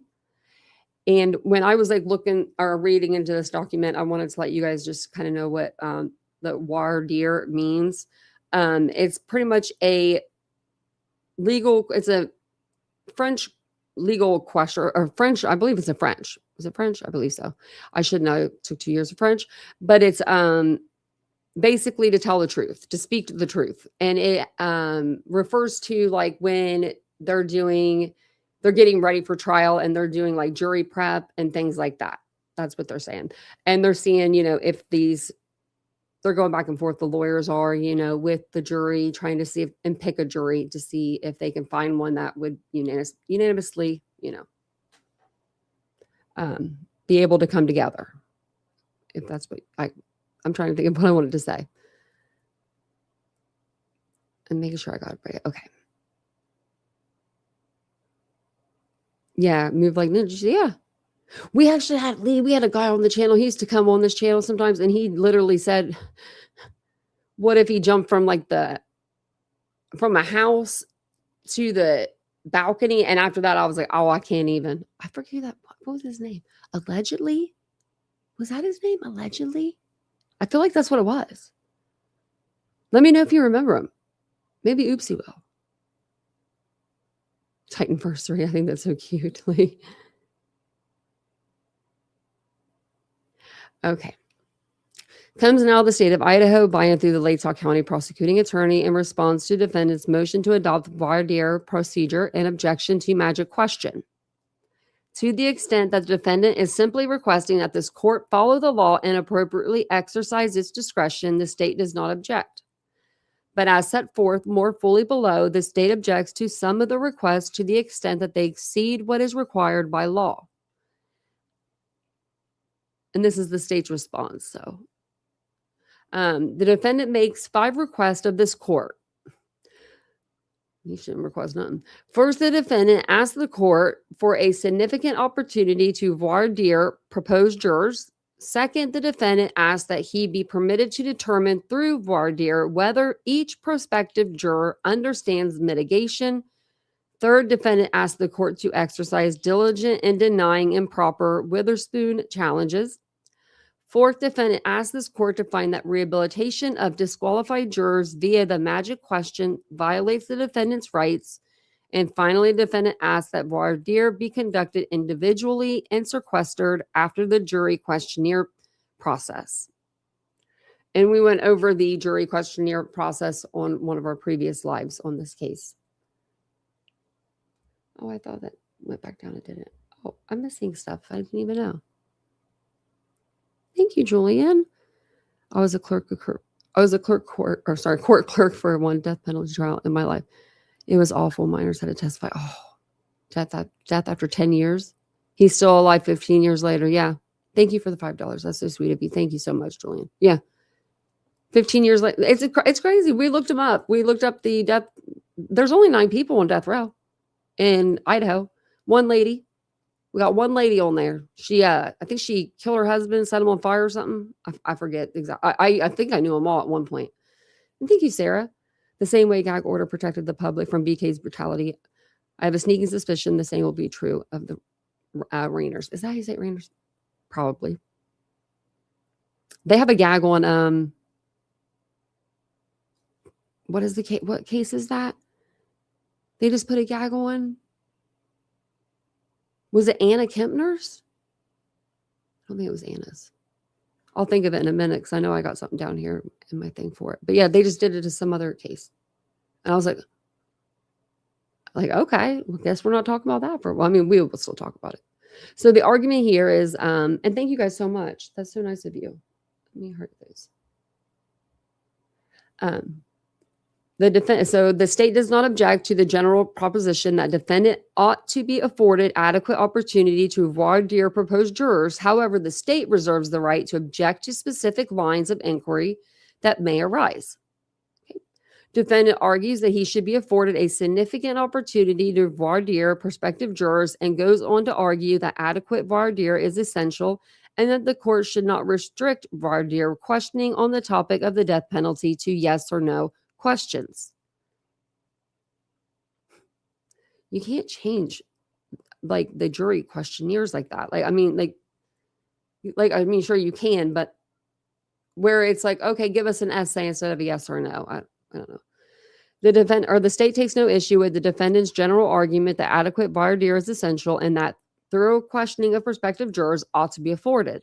And when I was like looking or reading into this document, I wanted to let you guys just kind of know what the voir dire means. It's pretty much a it's a French legal question or French. I believe it's a French. Is it French? I believe so. I should know. It took 2 years of French, but it's basically to tell the truth, to speak the truth. And it refers to like when they're getting ready for trial and they're doing like jury prep and things like that. That's what they're saying. And they're seeing, if they're going back and forth, the lawyers are, with the jury, trying to see and pick a jury to see if they can find one that would unanimously, be able to come together. If that's what I'm trying to think of what I wanted to say. And making sure I got it right. Okay. Yeah, move like ninjas. Yeah. We actually had a guy on the channel. He used to come on this channel sometimes, and he literally said, what if he jumped from from a house to the balcony? And after that, I was like, oh, I can't even. I forget that. What was his name? Allegedly? Was that his name? Allegedly? I feel like that's what it was. Let me know if you remember him. Maybe Oopsie will. Titanversary. I think that's so cute. Okay. Comes now the state of Idaho by and through the Latah County prosecuting attorney in response to defendant's motion to adopt voir dire procedure and objection to magic question. To the extent that the defendant is simply requesting that this court follow the law and appropriately exercise its discretion, the state does not object. But as set forth more fully below, the state objects to some of the requests to the extent that they exceed what is required by law. And this is the state's response. So the defendant makes 5 requests of this court. You shouldn't request nothing. First, the defendant asks the court for a significant opportunity to voir dire proposed jurors. Second, the defendant asks that he be permitted to determine through voir dire whether each prospective juror understands mitigation. Third, defendant asks the court to exercise diligence in denying improper Witherspoon challenges. Fourth, defendant asks this court to find that rehabilitation of disqualified jurors via the magic question violates the defendant's rights. And finally, defendant asks that voir dire be conducted individually and sequestered after the jury questionnaire process. And we went over the jury questionnaire process on one of our previous lives on this case. Oh, I thought that went back down. It didn't. Oh, I'm missing stuff. I didn't even know. Thank you, Julian. I was a court clerk for one death penalty trial in my life. It was awful. Minors had to testify. Oh, death after 10 years. He's still alive 15 years later. Yeah. Thank you for the $5. That's so sweet of you. Thank you so much, Julian. Yeah. 15 years later. It's crazy. We looked him up. We looked up the death. There's only 9 people on death row in Idaho. One lady. We got one lady on there. She, I think she killed her husband, set him on fire or something. I forget exactly. I think I knew them all at one point. And thank you, Sarah. The same way gag order protected the public from BK's brutality, I have a sneaking suspicion the same will be true of the Rainers. Is that how you say it, Rainers? Probably. They have a gag on, what is the case? What case is that? They just put a gag on? Was it Anna Kempner's? I don't think it was Anna's. I'll think of it in a minute because I know I got something down here in my thing for it. But yeah, they just did it to some other case. And I was like, okay, well, guess we're not talking about that for a while. I mean, we will still talk about it. So the argument here is, and thank you guys so much. That's so nice of you. Let me hurt those. So the state does not object to the general proposition that defendant ought to be afforded adequate opportunity to voir dire proposed jurors. However, the state reserves the right to object to specific lines of inquiry that may arise. Defendant argues that he should be afforded a significant opportunity to voir dire prospective jurors and goes on to argue that adequate voir dire is essential and that the court should not restrict voir dire questioning on the topic of the death penalty to yes or no questions. You can't change like the jury questionnaires like that. Sure you can, but where it's like, okay, give us an essay instead of a yes or a no. I don't know. The state takes no issue with the defendant's general argument that adequate voir dire is essential and that thorough questioning of prospective jurors ought to be afforded.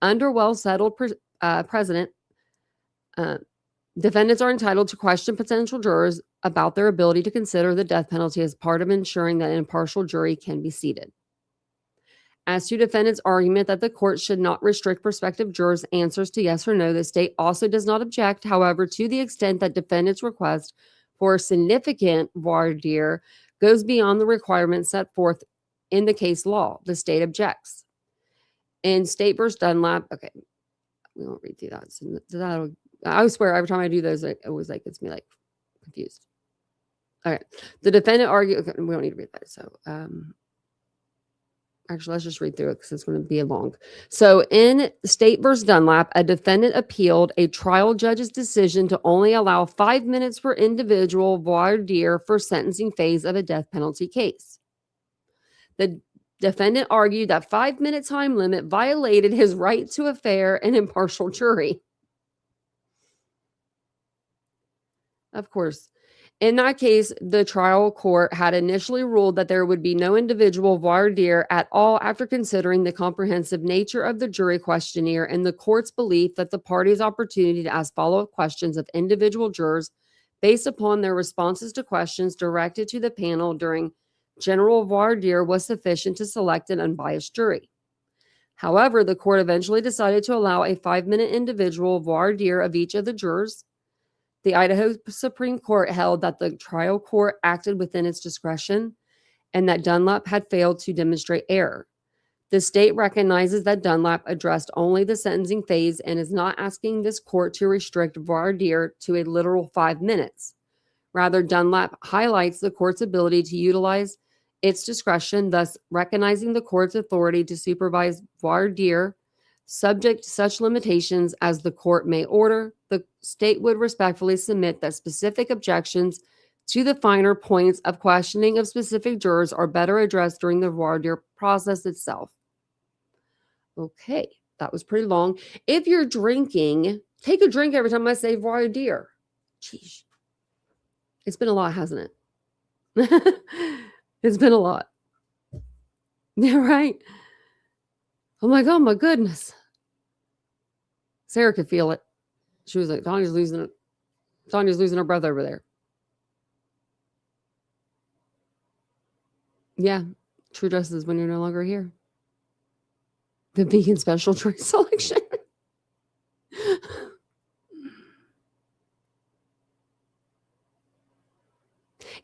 Under well-settled precedent, defendants are entitled to question potential jurors about their ability to consider the death penalty as part of ensuring that an impartial jury can be seated. As to defendant's argument that the court should not restrict prospective jurors' answers to yes or no, the state also does not object. However, to the extent that defendant's request for significant voir dire goes beyond the requirements set forth in the case law, the state objects. In State v. Dunlap, okay, we won't read through that. So I swear every time I do those, it always gets me confused. Okay, the defendant argued. Okay, we don't need to read that. So, actually, let's just read through it because it's going to be long. So, in State v. Dunlap, a defendant appealed a trial judge's decision to only allow 5 minutes for individual voir dire for sentencing phase of a death penalty case. The defendant argued that 5-minute time limit violated his right to a fair and impartial jury. Of course. In that case, the trial court had initially ruled that there would be no individual voir dire at all after considering the comprehensive nature of the jury questionnaire and the court's belief that the party's opportunity to ask follow-up questions of individual jurors based upon their responses to questions directed to the panel during general voir dire was sufficient to select an unbiased jury. However, the court eventually decided to allow a 5-minute individual voir dire of each of the jurors. The Idaho Supreme Court held that the trial court acted within its discretion and that Dunlap had failed to demonstrate error. The state recognizes that Dunlap addressed only the sentencing phase and is not asking this court to restrict voir dire to a literal 5 minutes. Rather, Dunlap highlights the court's ability to utilize its discretion, thus recognizing the court's authority to supervise voir dire subject to such limitations as the court may order. The state would respectfully submit that specific objections to the finer points of questioning of specific jurors are better addressed during the voir dire process itself. Okay, that was pretty long. If you're drinking, take a drink every time I say voir dire. Jeez. It's been a lot, hasn't it? It's been a lot. Yeah, right? I'm like, oh my goodness. Sarah could feel it. She was like, Tanya's losing it. Tanya's losing her breath over there. Yeah, true justice when you're no longer here. The vegan special drink selection.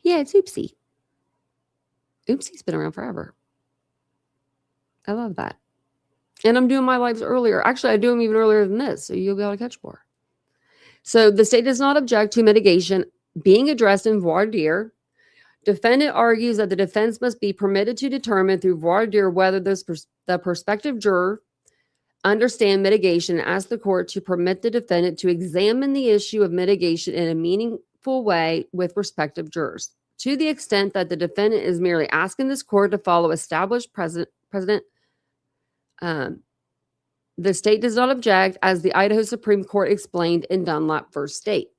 Yeah, it's Oopsie. Oopsie's been around forever. I love that. And I'm doing my lives earlier. Actually, I do them even earlier than this, so you'll be able to catch more. So the state does not object to mitigation being addressed in voir dire. Defendant argues that the defense must be permitted to determine through voir dire whether the prospective juror understand mitigation and ask the court to permit the defendant to examine the issue of mitigation in a meaningful way with prospective jurors. To the extent that the defendant is merely asking this court to follow established precedent, the state does not object, as the Idaho Supreme Court explained in Dunlap v. State.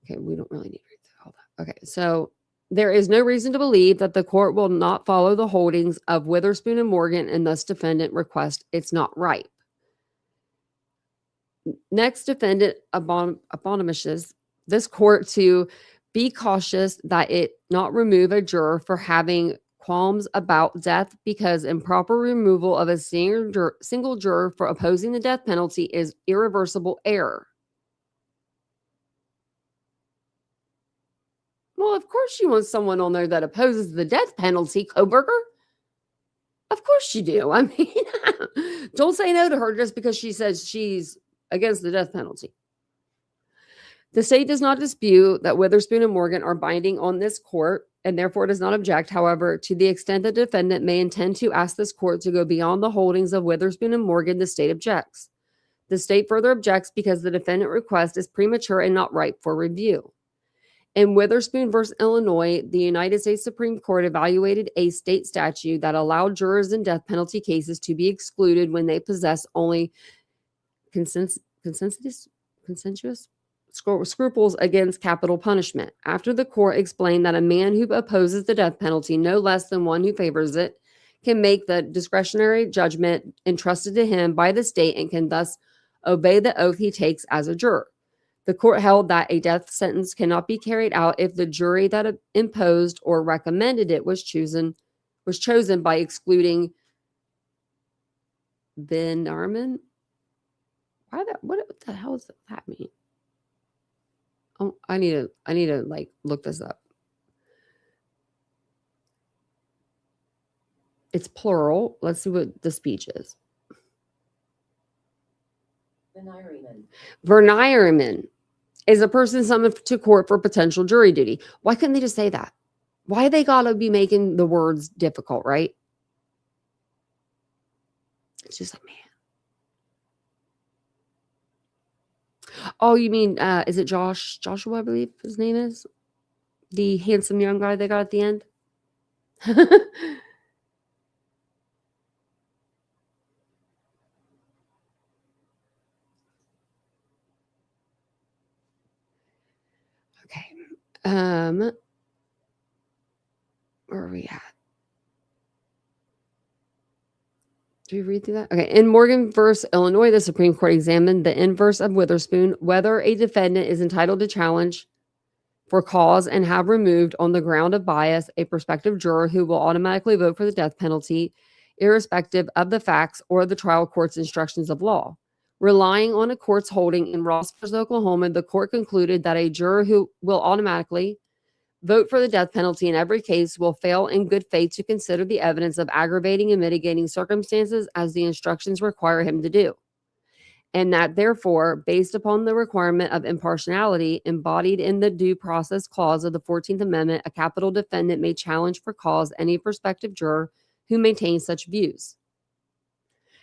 Okay, we don't really need to read through all that. Okay, so there is no reason to believe that the court will not follow the holdings of Witherspoon and Morgan, and thus defendant request it's not ripe. Next, defendant admonishes this court to be cautious that it not remove a juror for having qualms about death, because improper removal of a single juror for opposing the death penalty is irreversible error. Well, of course you want someone on there that opposes the death penalty, Koberger. Of course you do. I mean, don't say no to her just because she says she's against the death penalty. The state does not dispute that Witherspoon and Morgan are binding on this court and therefore does not object. However, to the extent the defendant may intend to ask this court to go beyond the holdings of Witherspoon and Morgan, the state objects. The state further objects because the defendant request is premature and not ripe for review. In Witherspoon v. Illinois, the United States Supreme Court evaluated a state statute that allowed jurors in death penalty cases to be excluded when they possess only consensuous scruples against capital punishment. After the court explained that a man who opposes the death penalty no less than one who favors it can make the discretionary judgment entrusted to him by the state and can thus obey the oath he takes as a juror. The court held that a death sentence cannot be carried out if the jury that imposed or recommended it was chosen by excluding Ben Armin. What the hell does that mean? Oh, I need to like look this up. It's plural. Let's see what the speech is. Verneyerman is a person summoned to court for potential jury duty. Why couldn't they just say that? Why they gotta be making the words difficult, right? It's just like, man. Oh, you mean, is it Joshua, I believe his name is? The handsome young guy they got at the end? Okay. Where are we at? Do we read through that? Okay. In Morgan v. Illinois, the Supreme Court examined the inverse of Witherspoon, whether a defendant is entitled to challenge for cause and have removed on the ground of bias a prospective juror who will automatically vote for the death penalty, irrespective of the facts or the trial court's instructions of law. Relying on a court's holding in Ross v. Oklahoma, the court concluded that a juror who will automatically vote for the death penalty in every case will fail in good faith to consider the evidence of aggravating and mitigating circumstances as the instructions require him to do. And that therefore, based upon the requirement of impartiality embodied in the Due Process Clause of the 14th Amendment, a capital defendant may challenge for cause any prospective juror who maintains such views.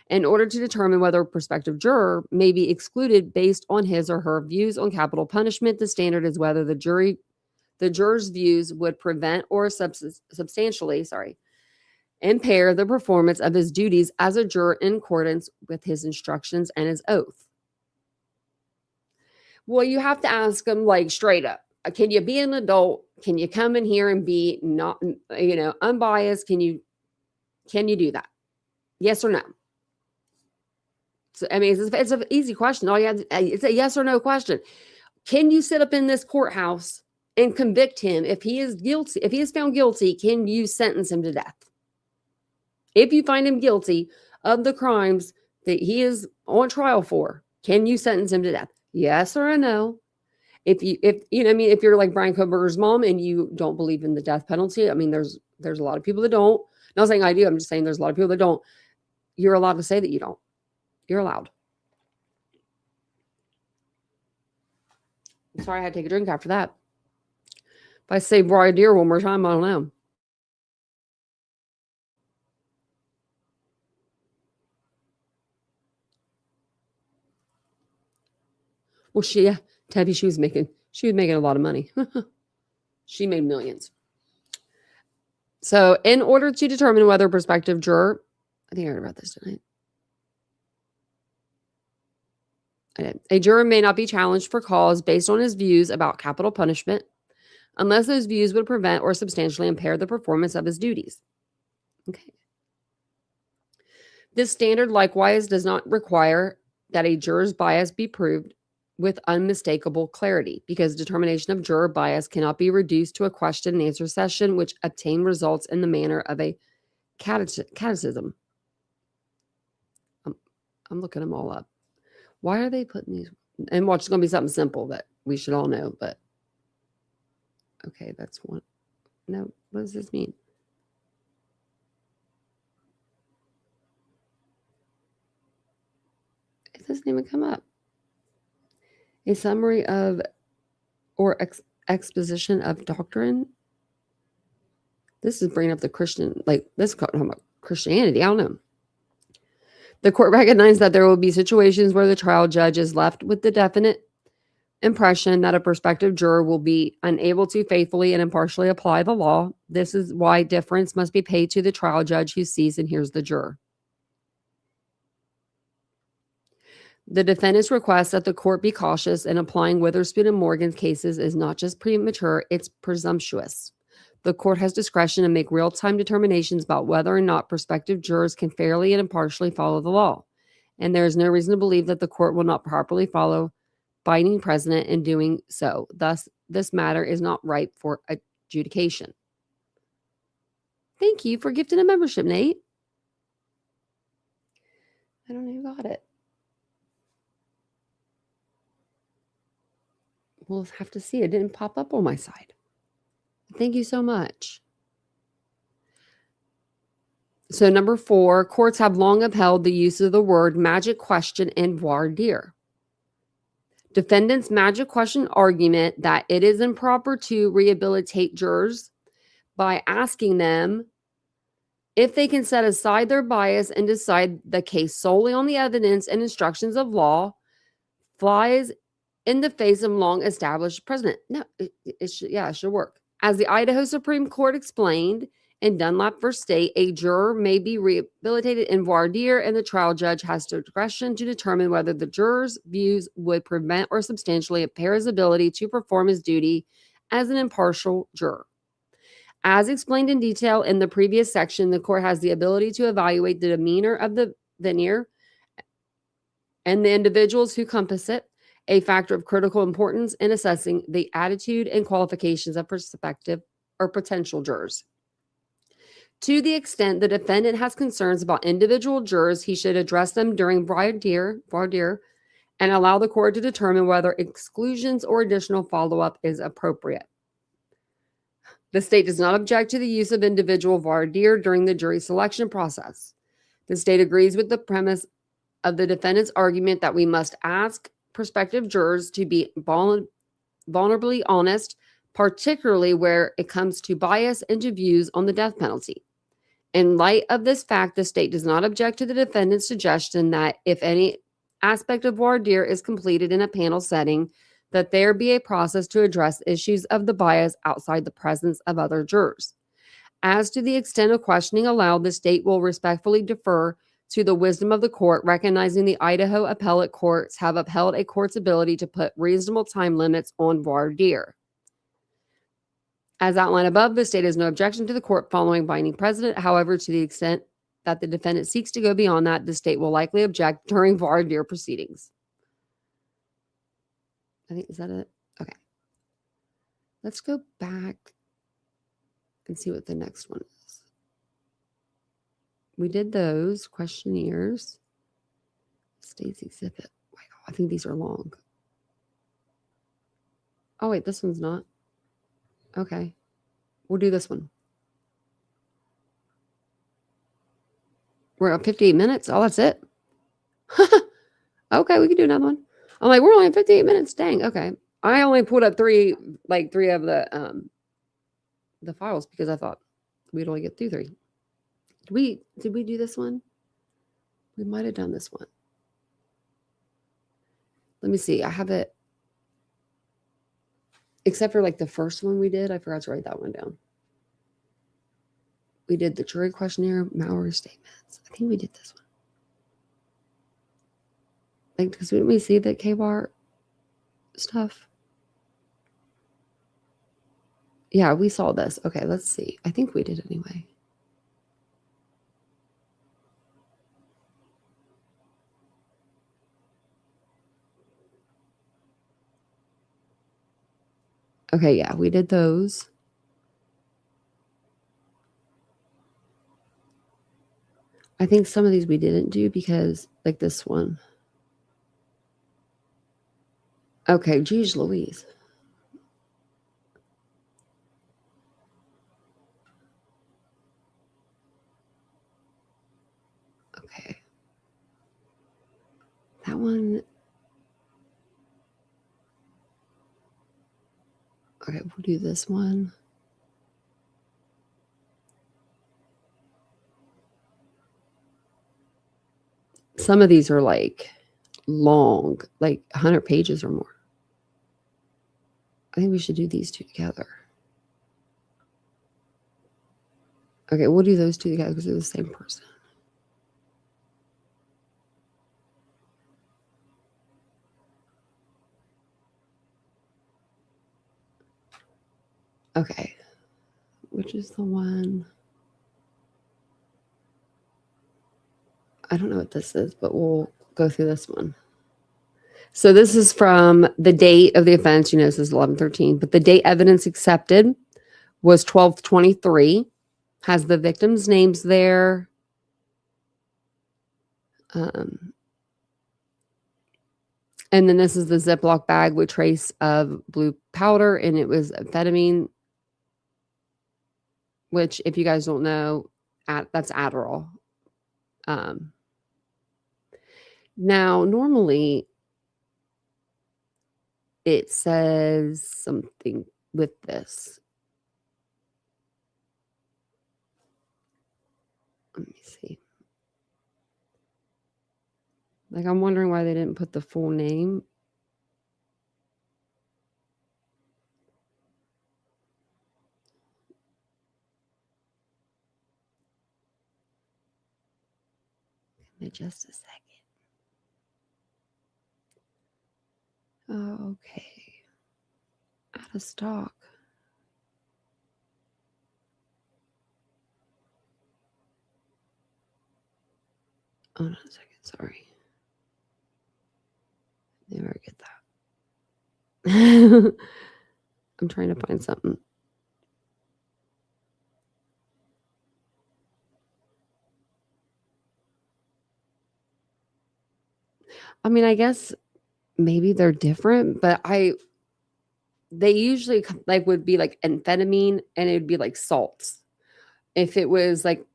In order to determine whether a prospective juror may be excluded based on his or her views on capital punishment, the standard is whether the juror's views would prevent or substantially impair the performance of his duties as a juror in accordance with his instructions and his oath. Well, you have to ask them like straight up. Can you be an adult? Can you come in here and be not, unbiased? Can you do that? Yes or no? So, I mean, it's an easy question. It's a yes or no question. Can you sit up in this courthouse and convict him if he is guilty? If he is found guilty, can you sentence him to death? If you find him guilty of the crimes that he is on trial for, can you sentence him to death? Yes or a no? If you're like Brian Koberger's mom and you don't believe in the death penalty, I mean, there's a lot of people that don't. Not saying I do. I'm just saying there's a lot of people that don't. You're allowed to say that you don't. You're allowed. I'm sorry I had to take a drink after that. If I say voir dire one more time, I don't know. Well, Debbie, she was making a lot of money. She made millions. So in order to determine whether a prospective juror, I think I heard about this tonight. A juror may not be challenged for cause based on his views about capital punishment unless those views would prevent or substantially impair the performance of his duties. Okay. This standard likewise does not require that a juror's bias be proved with unmistakable clarity, because determination of juror bias cannot be reduced to a question and answer session which obtain results in the manner of a catechism. I'm looking them all up. Why are they putting these? And watch, it's going to be something simple that we should all know, but okay, that's one. No, what does this mean? It doesn't even come up. A summary of or exposition of doctrine. This is bringing up the Christian, like this is talking about Christianity. I don't know. The court recognized that there will be situations where the trial judge is left with the definite impression that a prospective juror will be unable to faithfully and impartially apply the law. This is why deference must be paid to the trial judge who sees and hears the juror. The defendant's request that the court be cautious in applying Witherspoon and Morgan's cases is not just premature, it's presumptuous. The court has discretion to make real-time determinations about whether or not prospective jurors can fairly and impartially follow the law, and there is no reason to believe that the court will not properly follow binding precedent in doing so. Thus, this matter is not ripe for adjudication. Thank you for gifting a membership, Nate. I don't even got it. We'll have to see. It didn't pop up on my side. Thank you so much. So number 4, courts have long upheld the use of the word magic question in voir dire. Defendant's magic question argument that it is improper to rehabilitate jurors by asking them if they can set aside their bias and decide the case solely on the evidence and instructions of law flies in the face of long-established precedent. No, it should work. As the Idaho Supreme Court explained in Dunlap v. State, a juror may be rehabilitated in voir dire, and the trial judge has discretion to determine whether the juror's views would prevent or substantially impair his ability to perform his duty as an impartial juror. As explained in detail in the previous section, the court has the ability to evaluate the demeanor of the venire and the individuals who compass it, a factor of critical importance in assessing the attitude and qualifications of prospective or potential jurors. To the extent the defendant has concerns about individual jurors, he should address them during voir dire, and allow the court to determine whether exclusions or additional follow-up is appropriate. The state does not object to the use of individual voir dire during the jury selection process. The state agrees with the premise of the defendant's argument that we must ask prospective jurors to be vulnerably honest, particularly where it comes to bias and to views on the death penalty. In light of this fact, the state does not object to the defendant's suggestion that if any aspect of voir dire is completed in a panel setting, that there be a process to address issues of the bias outside the presence of other jurors. As to the extent of questioning allowed, the state will respectfully defer to the wisdom of the court, recognizing the Idaho appellate courts have upheld a court's ability to put reasonable time limits on voir dire. As outlined above, the state has no objection to the court following binding precedent. However, to the extent that the defendant seeks to go beyond that, the state will likely object during voir dire proceedings. I think, is that it? Okay. Let's go back and see what the next one is. We did those questionnaires. State's exhibit. Wow, I think these are long. Oh, wait, this one's not. Okay. We'll do this one. We're at 58 minutes. Oh, that's it. Okay, we can do another one. I'm like, we're only at 58 minutes. Dang. Okay. I only pulled up three of the files because I thought we'd only get through 3. Did we do this one? We might have done this one. Let me see. I have it. Except for like the first one we did, I forgot to write that one down. We did the jury questionnaire, Mallory statements. I think we did this one. Like, because didn't we see the K-bar stuff? Yeah, we saw this. Okay, let's see. I think we did anyway. Okay, yeah, we did those. I think some of these we didn't do because, like this one. Okay, geez Louise. Okay. That one. Okay, we'll do this one. Some of these are like long, like 100 pages or more. I think we should do these two together. Okay, we'll do those two together because they're the same person. Okay, which is the one? I don't know what this is, but we'll go through this one. So this is from the date of the offense. This is 11/13, but the date evidence accepted was 12/23. Has the victims' names there. And then this is the Ziploc bag with trace of blue powder, and it was amphetamine, which, if you guys don't know, that's Adderall. Now, normally, it says something with this. Let me see. Like, I'm wondering why they didn't put the full name. Give me just a second. Oh, okay. Out of stock. Oh, no, a second. Sorry. Never get that. I'm trying to find something. I mean, I guess maybe they're different, but they usually like would be like amphetamine, and it would be like salts. If it was like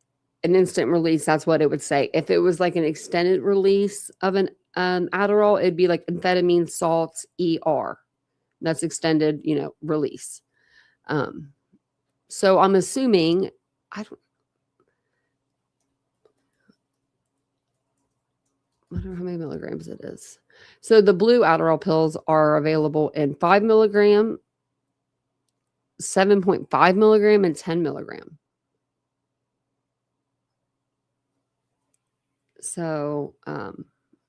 an instant release, that's what it would say. If it was like an extended release of an Adderall, it'd be like amphetamine salts ER. That's extended, release. So I'm assuming, I don't know how many milligrams it is. So the blue Adderall pills are available in 5 milligram, 7.5 milligram, and 10 milligram. So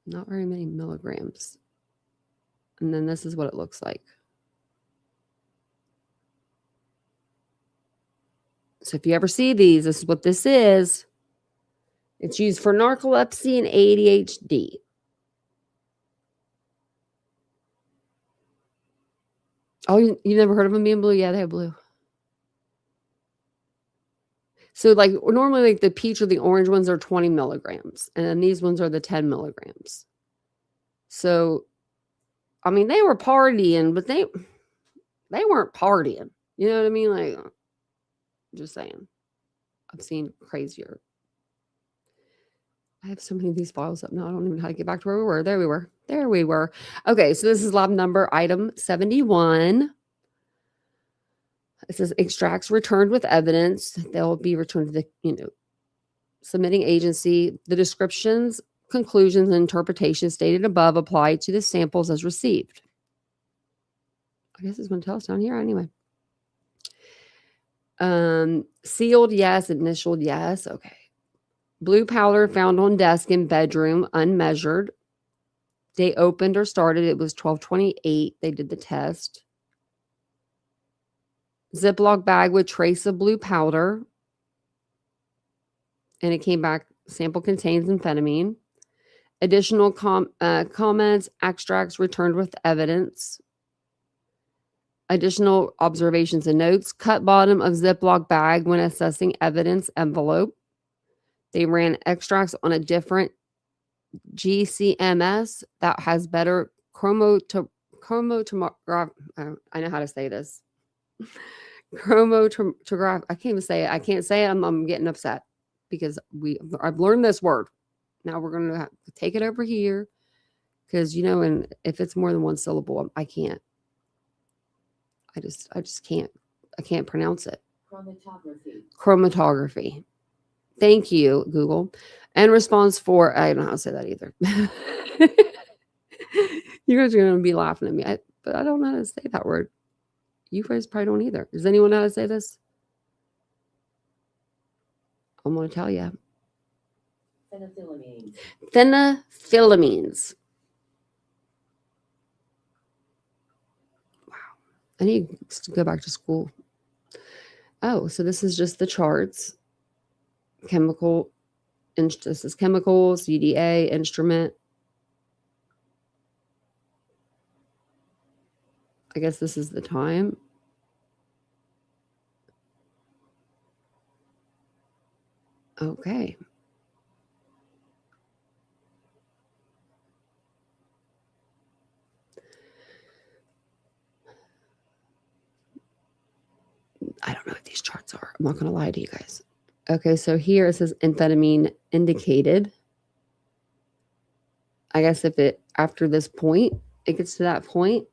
not very many milligrams. And then this is what it looks like. So if you ever see these, this is what this is. It's used for narcolepsy and ADHD. Oh, you never heard of them being blue? Yeah, they have blue. So like normally like the peach or the orange ones are 20 milligrams. And then these ones are the 10 milligrams. So, I mean, they were partying, but they weren't partying. You know what I mean? Like, just saying. I've seen crazier. I have so many of these files up now. I don't even know how to get back to where we were. There we were. Okay, so this is lab number item 71. It says extracts returned with evidence. They'll be returned to the, submitting agency. The descriptions, conclusions, and interpretations stated above apply to the samples as received. I guess it's going to tell us down here anyway. Sealed, yes. Initialed, yes. Okay. Blue powder found on desk in bedroom, unmeasured. They opened or started. It was 12/28. They did the test. Ziploc bag with trace of blue powder. And it came back, sample contains amphetamine. Additional comments, extracts returned with evidence. Additional observations and notes. Cut bottom of Ziploc bag when assessing evidence envelope. They ran extracts on a different GCMS that has better chromatograph. I know how to say this. Chromatograph. I can't even say it. I can't say it. I'm getting upset because I've learned this word. Now we're going to have to take it over here because, and if it's more than one syllable, I can't. I just can't pronounce it. Chromatography. Thank you, Google. And response 4, I don't know how to say that either. You guys are going to be laughing at me, but I don't know how to say that word. You guys probably don't either. Does anyone know how to say this? I'm going to tell you. Phenethylamines. Wow. I need to go back to school. Oh, so this is just the charts. Chemical. This is chemicals, UDA, instrument. I guess this is the time. Okay. I don't know what these charts are. I'm not going to lie to you guys. Okay, so here it says amphetamine indicated. I guess if it, after this point, it gets to that point,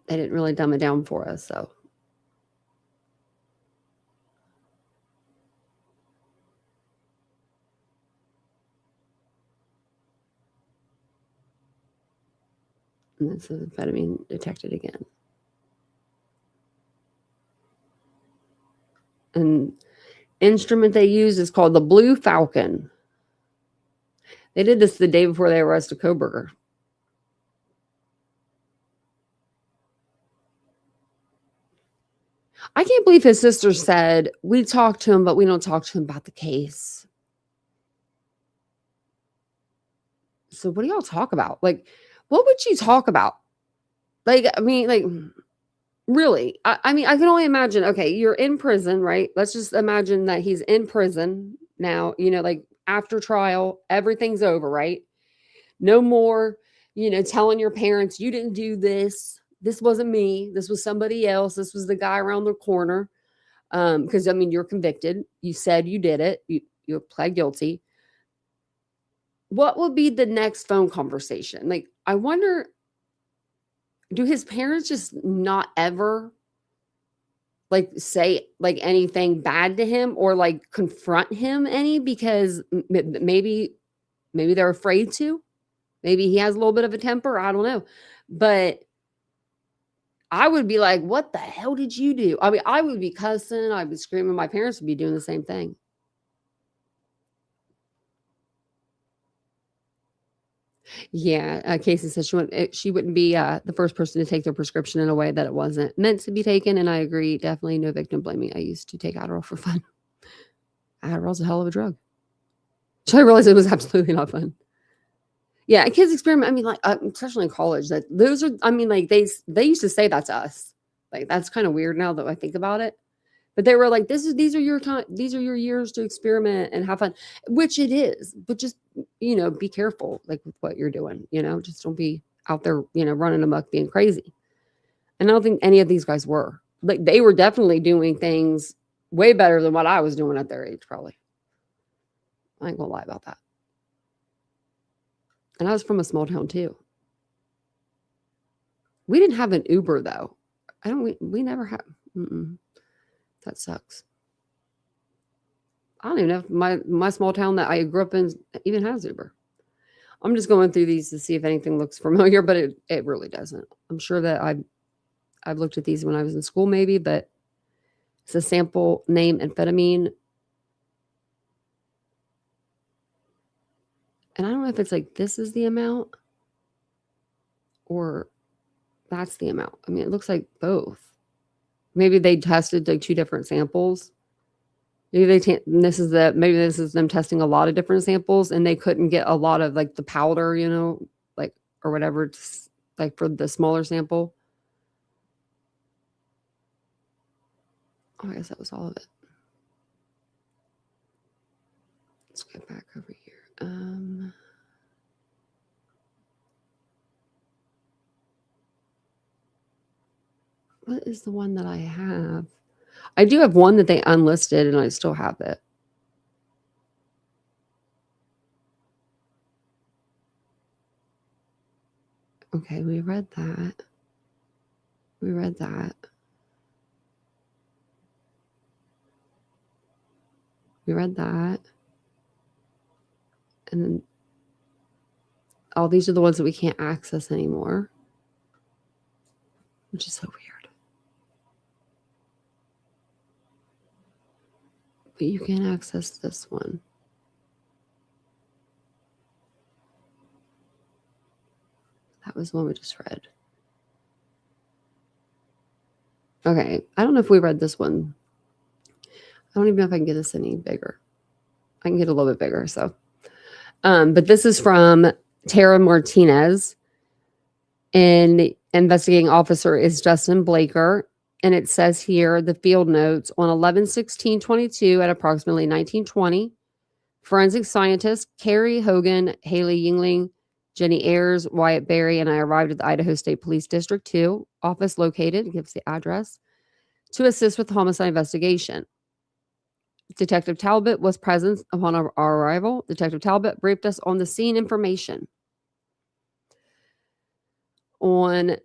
they didn't really dumb it down for us, so. And this is amphetamine detected again. And instrument they use is called the Blue Falcon. They did this the day before they arrested Koberger. I can't believe his sister said, we talked to him, but we don't talk to him about the case. So what do y'all talk about? Like, what would you talk about? Like, I mean, like, really? I mean, I can only imagine, okay, you're in prison, right? Let's just imagine that he's in prison now, like after trial, everything's over, right? No more, telling your parents, you didn't do this. This wasn't me. This was somebody else. This was the guy around the corner. Because, I mean, you're convicted. You said you did it. You pled guilty. What would be the next phone conversation? Like, I wonder, do his parents just not ever like say like anything bad to him or like confront him any because maybe they're afraid to? Maybe he has a little bit of a temper. I don't know. But I would be like, what the hell did you do? I mean, I would be cussing. I'd be screaming. My parents would be doing the same thing. Yeah. Casey says she wouldn't be the first person to take their prescription in a way that it wasn't meant to be taken. And I agree. Definitely no victim blaming. I used to take Adderall for fun. Adderall's a hell of a drug. So I realized it was absolutely not fun. Yeah, kids experiment. I mean, like especially in college, that those are. I mean, like they used to say that to us. Like that's kind of weird now that I think about it. But they were like, these are your time. These are your years to experiment and have fun, which it is. But just be careful, like with what you're doing. Just don't be out there, running amok, being crazy. And I don't think any of these guys were. Like they were definitely doing things way better than what I was doing at their age, probably. I ain't gonna lie about that. And I was from a small town too. We didn't have an Uber though. We never had. That sucks. I don't even know if my small town that I grew up in even has Uber. I'm just going through these to see if anything looks familiar, but it really doesn't. I'm sure that I've looked at these when I was in school maybe, but it's a sample name amphetamine. And I don't know if it's like this is the amount or that's the amount. I mean, it looks like both. Maybe they tested like two different samples. Maybe this is them testing a lot of different samples and they couldn't get a lot of like the powder, like or whatever, like for the smaller sample. Oh, I guess that was all of it. Let's get back over here. What is the one that I have? I do have one that they unlisted and I still have it. Okay, we read that. We read that. We read that. And then all these are the ones that we can't access anymore, which is so weird. But you can access this one. That was one we just read. Okay, I don't know if we read this one. I don't even know if I can get this any bigger. I can get a little bit bigger, so. But this is from Tara Martinez. And investigating officer is Justin Blaker. And it says here, the field notes, on 11/16/22 at approximately 1920, forensic scientists Carrie Hogan, Haley Yingling, Jenny Ayers, Wyatt Berry, and I arrived at the Idaho State Police District 2 office located, gives the address, to assist with the homicide investigation. Detective Talbot was present upon our arrival. Detective Talbot briefed us on the scene information. On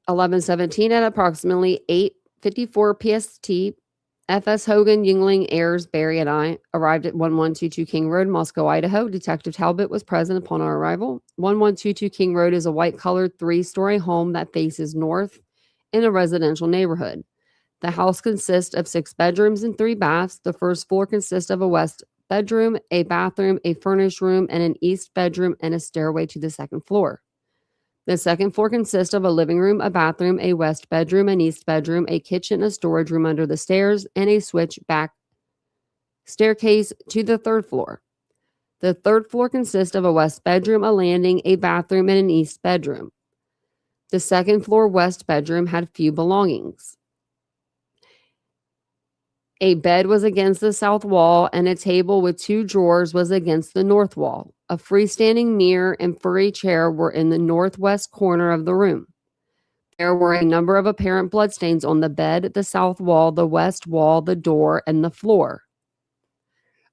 11/17 at approximately 8:54 PST, FS Hogan, Yingling, Ayers, Berry, and I arrived at 1122 King Road, Moscow, Idaho. Detective Talbot was present upon our arrival. 1122 King Road is a white-colored 3-story home that faces north in a residential neighborhood. The house consists of 6 bedrooms and 3 baths. The first floor consists of a west bedroom, a bathroom, a furnished room, and an east bedroom, and a stairway to the second floor. The second floor consists of a living room, a bathroom, a west bedroom, an east bedroom, a kitchen, a storage room under the stairs, and a switchback staircase to the third floor. The third floor consists of a west bedroom, a landing, a bathroom, and an east bedroom. The second floor west bedroom had few belongings. A bed was against the south wall, and a table with 2 drawers was against the north wall. A freestanding mirror and furry chair were in the northwest corner of the room. There were a number of apparent bloodstains on the bed, the south wall, the west wall, the door, and the floor.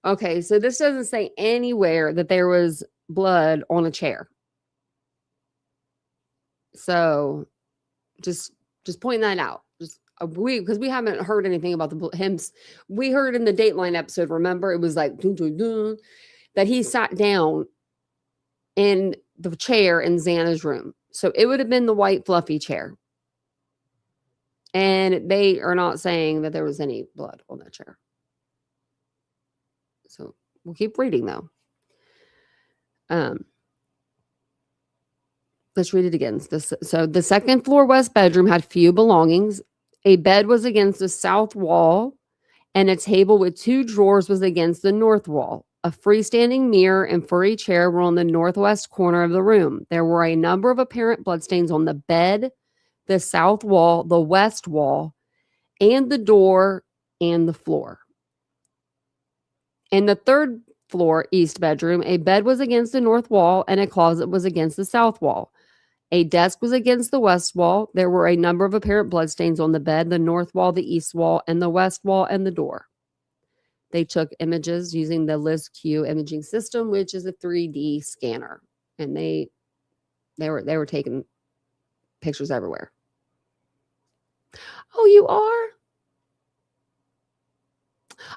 Okay, so this doesn't say anywhere that there was blood on a chair. So just pointing that out. Because we haven't heard anything about him. We heard in the Dateline episode, remember, it was like dun, dun, dun, that he sat down in the chair in Xana's room. So it would have been the white fluffy chair. And they are not saying that there was any blood on that chair. So we'll keep reading though. Let's read it again. So the second floor west bedroom had few belongings. A bed was against the south wall, and a table with 2 drawers was against the north wall. A freestanding mirror and furry chair were on the northwest corner of the room. There were a number of apparent bloodstains on the bed, the south wall, the west wall, and the door and the floor. In the third floor east bedroom, a bed was against the north wall, and a closet was against the south wall. A desk was against the west wall. There were a number of apparent bloodstains on the bed, the north wall, the east wall, and the west wall, and the door. They took images using the LizQ imaging system, which is a 3D scanner, and they were taking pictures everywhere. Oh, you are?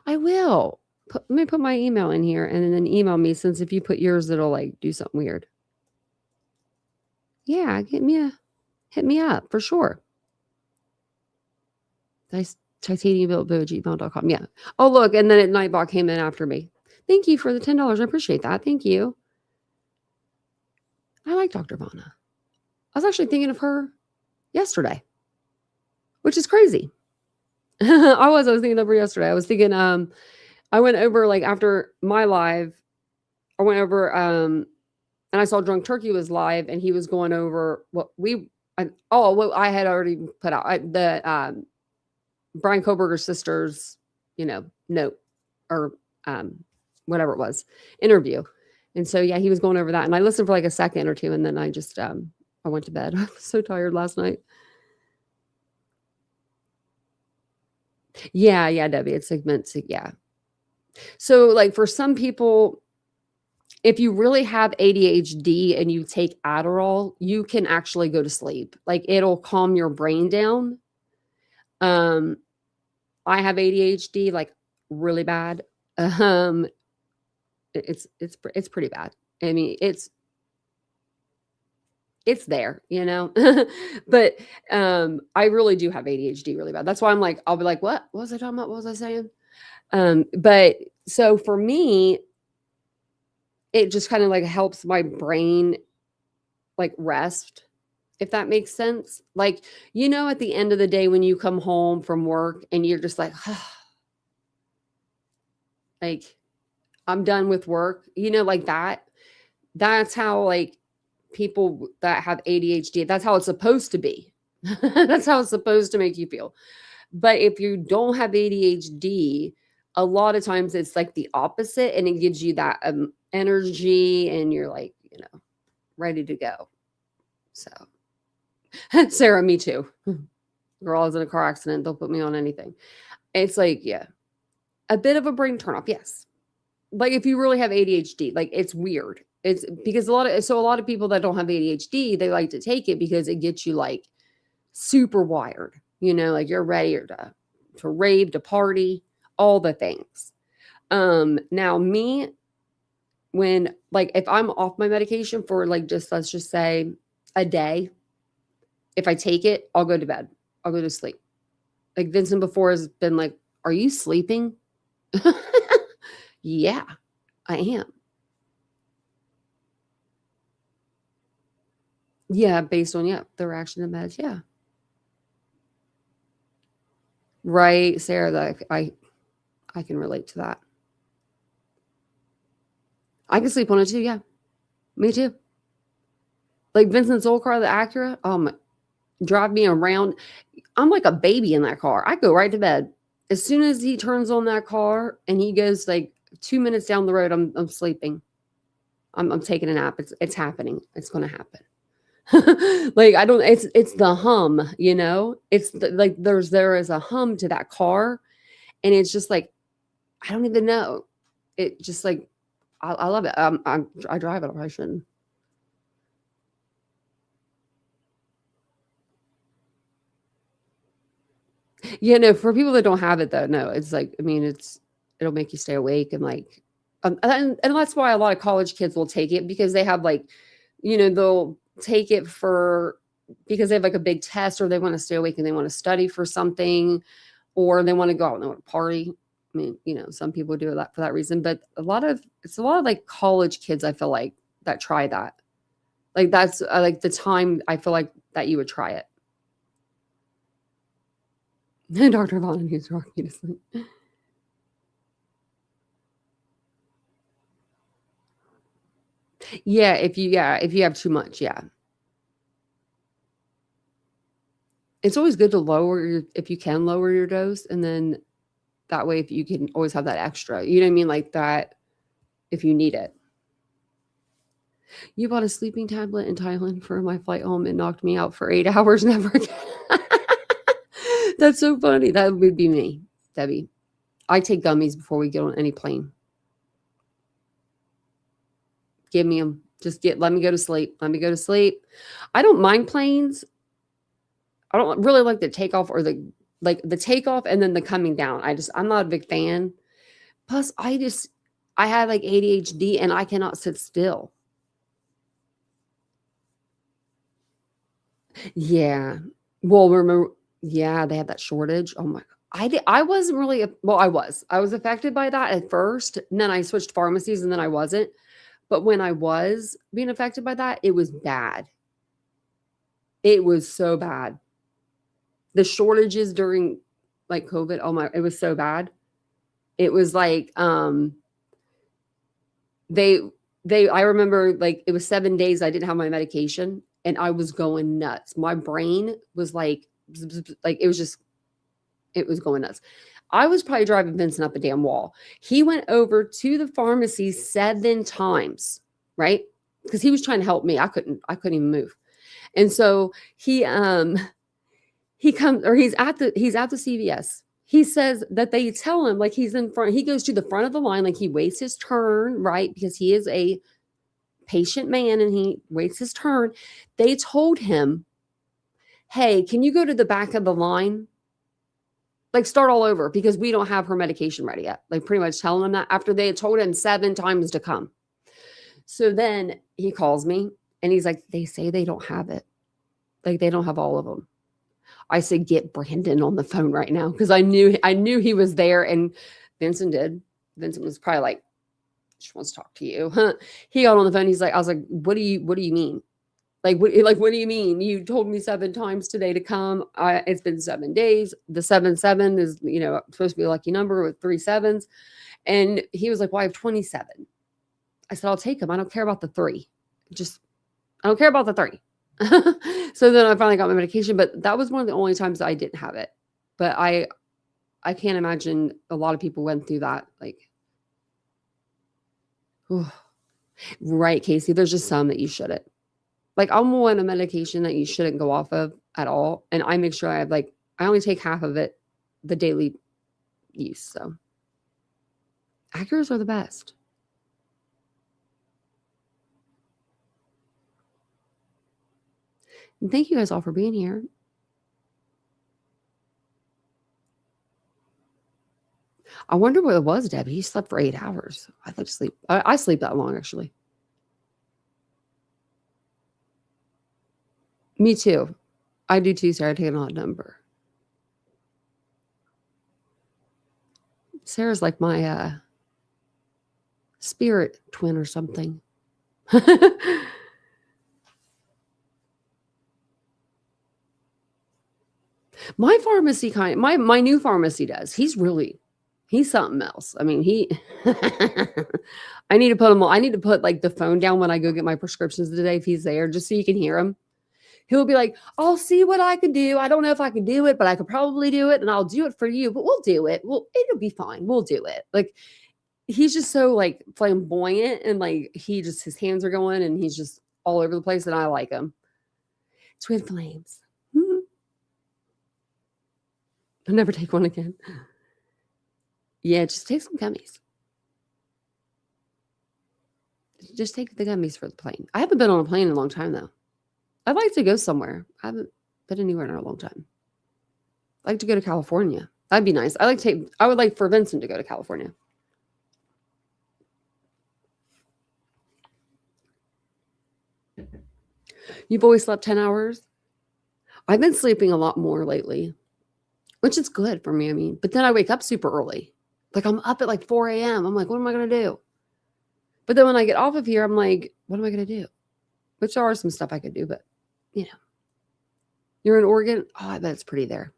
I will. Let me put my email in here, and then email me, since if you put yours, it'll like do something weird. Yeah, hit me up for sure. TitaniumBuilt@gmail.com. Yeah. Oh, look, and then Nightbot came in after me. Thank you for the $10. I appreciate that. Thank you. I like Dr. Vanna. I was actually thinking of her yesterday, which is crazy. I was thinking of her yesterday. I was thinking, I went over, like, after my live, I went over, and I saw Drunk Turkey was live, and he was going over what I had already put out. Brian Koberger's sister's, note or whatever it was, interview. And so, yeah, he was going over that. And I listened for like a second or two, and then I just, I went to bed. I was so tired last night. Yeah, Debbie, it's segment. Yeah. So, like, for some people, if you really have ADHD and you take Adderall, you can actually go to sleep. Like, it'll calm your brain down. Um, I have ADHD, like, really bad. Um, it's pretty bad. I mean, it's there, you know? But, I really do have ADHD really bad. That's why I'm like, I'll be like, What was I talking about? What was I saying?" But so for me, it just kind of like helps my brain like rest, if that makes sense. Like, at the end of the day when you come home from work and you're just like, I'm done with work, like that. That's how like people that have ADHD, that's how it's supposed to be. That's how it's supposed to make you feel. But if you don't have ADHD, a lot of times it's like the opposite and it gives you that energy and you're like, ready to go. So, Sarah, me too. Girl, I was in a car accident. Don't put me on anything. It's like, yeah, a bit of a brain turn off. Yes. Like if you really have ADHD, like it's weird. It's because a lot of people that don't have ADHD, they like to take it because it gets you like super wired, like you're ready to rave, to party, all the things. Now me, when like if I'm off my medication for like just let's just say a day, if I take it, I'll go to bed. I'll go to sleep. Like Vincent before has been like, "Are you sleeping?" Yeah, I am. Yeah, based on the reaction to meds. Yeah. Right, Sarah, like I can relate to that. I can sleep on it too, yeah. Me too. Like Vincent's old car, the Acura, drive me around. I'm like a baby in that car. I go right to bed. As soon as he turns on that car and he goes like 2 minutes down the road, I'm sleeping. I'm taking a nap. It's happening. It's gonna happen. Like I don't it's the hum, It's like there is a hum to that car and it's just like I don't even know. It just like I love it. I drive it. I shouldn't. Yeah, no, for people that don't have it though, no, it's like, I mean, it'll make you stay awake and like, and that's why a lot of college kids will take it because they have like, they'll take it because they have like a big test or they want to stay awake and they want to study for something or they want to go out and they want to party. I mean, some people do that for that reason, but it's a lot of like college kids, I feel like that try that. Like that's like the time I feel like that you would try it. Dr. Vaughn, who's rocking you to sleep. Yeah, if you have too much, yeah. It's always good to if you can lower your dose, and then that way if you can always have that extra. You know what I mean? Like that if you need it. You bought a sleeping tablet in Thailand for my flight home and knocked me out for 8 hours, never again. That's so funny. That would be me, Debbie. I take gummies before we get on any plane. Give me them. Let me go to sleep. Let me go to sleep. I don't mind planes. I don't really like the takeoff or the takeoff and then the coming down. I'm not a big fan. Plus, I have like ADHD and I cannot sit still. Yeah. Well, remember, yeah, they had that shortage. Oh my, I wasn't really, well, I was affected by that at first. And then I switched pharmacies and then I wasn't. But when I was being affected by that, it was bad. It was so bad. The shortages during like COVID, oh my, it was so bad. It was like, I remember like it was 7 days I didn't have my medication and I was going nuts. My brain was like it was going nuts. I was probably driving Vincent up a damn wall. He went over to the pharmacy 7 times, right? Because he was trying to help me. I couldn't even move. And so he's at the CVS. he says that they tell him, like, he's in front, he goes to the front of the line, like he waits his turn, right? Because he is a patient man and he waits his turn. They told him, hey, can you go to the back of the line? Like, start all over because we don't have her medication ready yet. Like, pretty much telling him that after they had told him 7 times to come. So then he calls me and he's like, they say they don't have it. Like, they don't have all of them. I said, get Brandon on the phone right now, because I knew he was there, and Vincent did. Vincent was probably like, she wants to talk to you. He got on the phone. He's like, I was like, what do you mean? What do you mean? You told me 7 times today to come. It's been 7 days. The 7 is, supposed to be a lucky number with 3 sevens. And he was like, well, I have 27. I said, I'll take them. I don't care about the 3. I don't care about the 3. So then I finally got my medication, but that was one of the only times that I didn't have it. But I can't imagine a lot of people went through that. Like, right, Casey, there's just some that you shouldn't. Like, I'm on a medication that you shouldn't go off of at all. And I make sure I only take half of it, the daily use. So Acuras are the best. And thank you guys all for being here. I wonder what it was, Debbie. You slept for 8 hours. I like to sleep. I sleep that long, actually. Me too. I do too, Sarah. I take an odd number. Sarah's like my spirit twin or something. My pharmacy my new pharmacy does. He's something else. I mean, I need to put like the phone down when I go get my prescriptions today, if he's there, just so you can hear him. He'll be like, I'll see what I can do. I don't know if I can do it, but I could probably do it, and I'll do it for you, but we'll do it. It'll be fine. We'll do it. Like, he's just so like flamboyant, and like his hands are going and he's just all over the place, and I like him. Twin flames. I'll never take one again. Yeah, just take some gummies. Just take the gummies for the plane. I haven't been on a plane in a long time, though. I'd like to go somewhere. I haven't been anywhere in a long time. I'd like to go to California. That'd be nice. I would like for Vincent to go to California. You've always slept 10 hours? I've been sleeping a lot more lately, which is good for me. I mean, but then I wake up super early. Like, I'm up at like 4 a.m. I'm like, what am I going to do? But then when I get off of here, I'm like, what am I going to do? Which there are some stuff I could do, but you're in Oregon. Oh, I bet it's pretty there.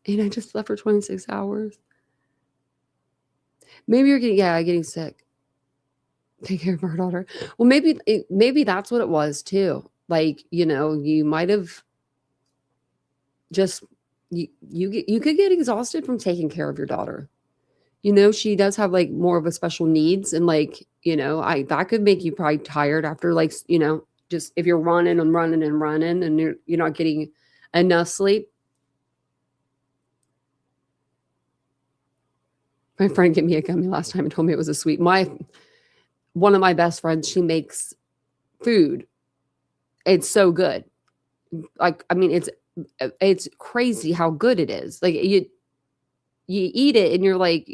And I just slept for 26 hours. Maybe you're getting sick. Take care of our daughter. Well, maybe that's what it was too. Like, you might have just, you could get exhausted from taking care of your daughter. She does have like more of a special needs, and like, that could make you probably tired after, like, just if you're running and running and running and you're not getting enough sleep. My friend gave me a gummy last time and told me it was a sweet. One of my best friends, she makes food. It's so good. Like, I mean, it's crazy how good it is. Like, you eat it and you're like,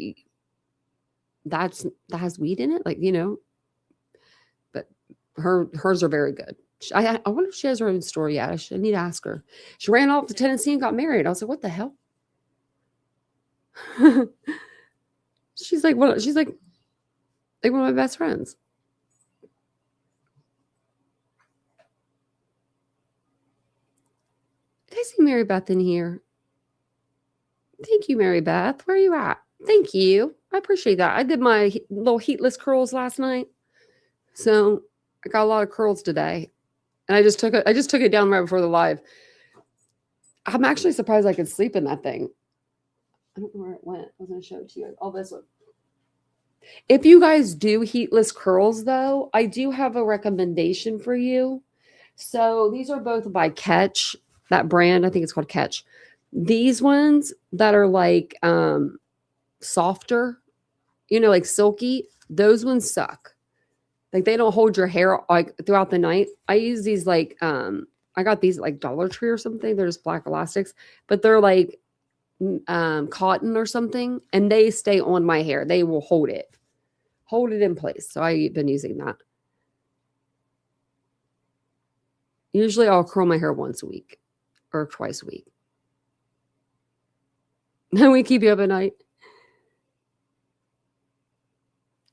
that has weed in it, like, but hers are very good. I wonder if she has her own store yet. I need to ask her. She ran off to Tennessee and got married. I was like, what the hell? She's like one of my best friends. Did I see Mary Beth in here? Thank you, Mary Beth. Where are you at? Thank you. I appreciate that. I did my little heatless curls last night, so I got a lot of curls today, and I just took it down right before the live. I'm actually surprised I could sleep in that thing. I don't know where it went. I was going to show it to you. Oh, this one. If you guys do heatless curls, though, I do have a recommendation for you. So these are both by Catch, that brand. I think it's called Catch. These ones that are like softer, like silky, those ones suck. Like they don't hold your hair like throughout the night. I use these like I got these like Dollar Tree or something. They're just black elastics, but they're like cotton or something, and they stay on my hair. They will hold it in place. So I've been using that. Usually I'll curl my hair once a week or twice a week. Then we keep you up at night.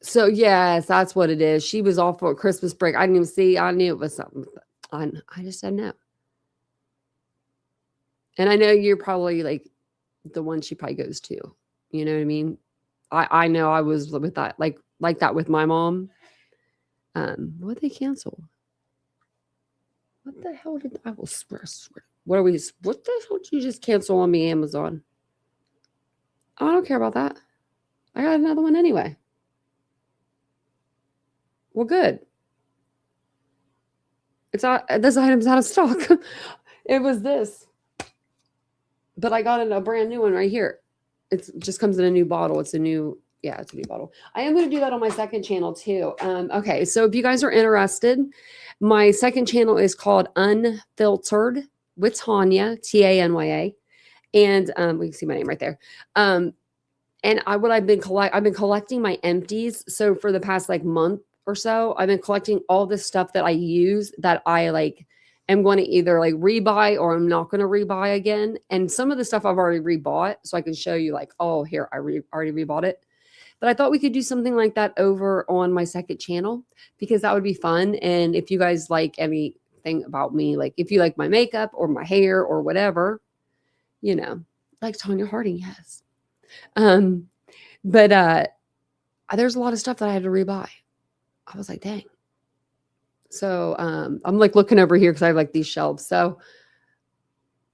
So yes, that's what it is. She was off for Christmas break. I didn't even see. I knew it was something. I just said no. And I know you're probably like the one she probably goes to. You know what I mean? I know I was with that like that with my mom. What they cancel? What the hell did I will swear? What the hell did you just cancel on me, Amazon? Oh, I don't care about that. I got another one anyway. Well, good. It's out. This item's out of stock. It was this, but I got a brand new one right here. It just comes in a new bottle. It's a new bottle. I am going to do that on my second channel too. Okay, so if you guys are interested, my second channel is called Unfiltered with Tanya, Tanya, and we can see my name right there. And I've been collecting my empties. So for the past like month or so, I've been collecting all this stuff that I use that I like am going to either like rebuy or I'm not going to rebuy again. And some of the stuff I've already rebought, so I can show you like, oh, here I already rebought it. But I thought we could do something like that over on my second channel because that would be fun. And if you guys like anything about me, like if you like my makeup or my hair or whatever, like Tanya Harding, yes. But there's a lot of stuff that I had to rebuy. I was like, dang. So I'm like looking over here because I have like these shelves. So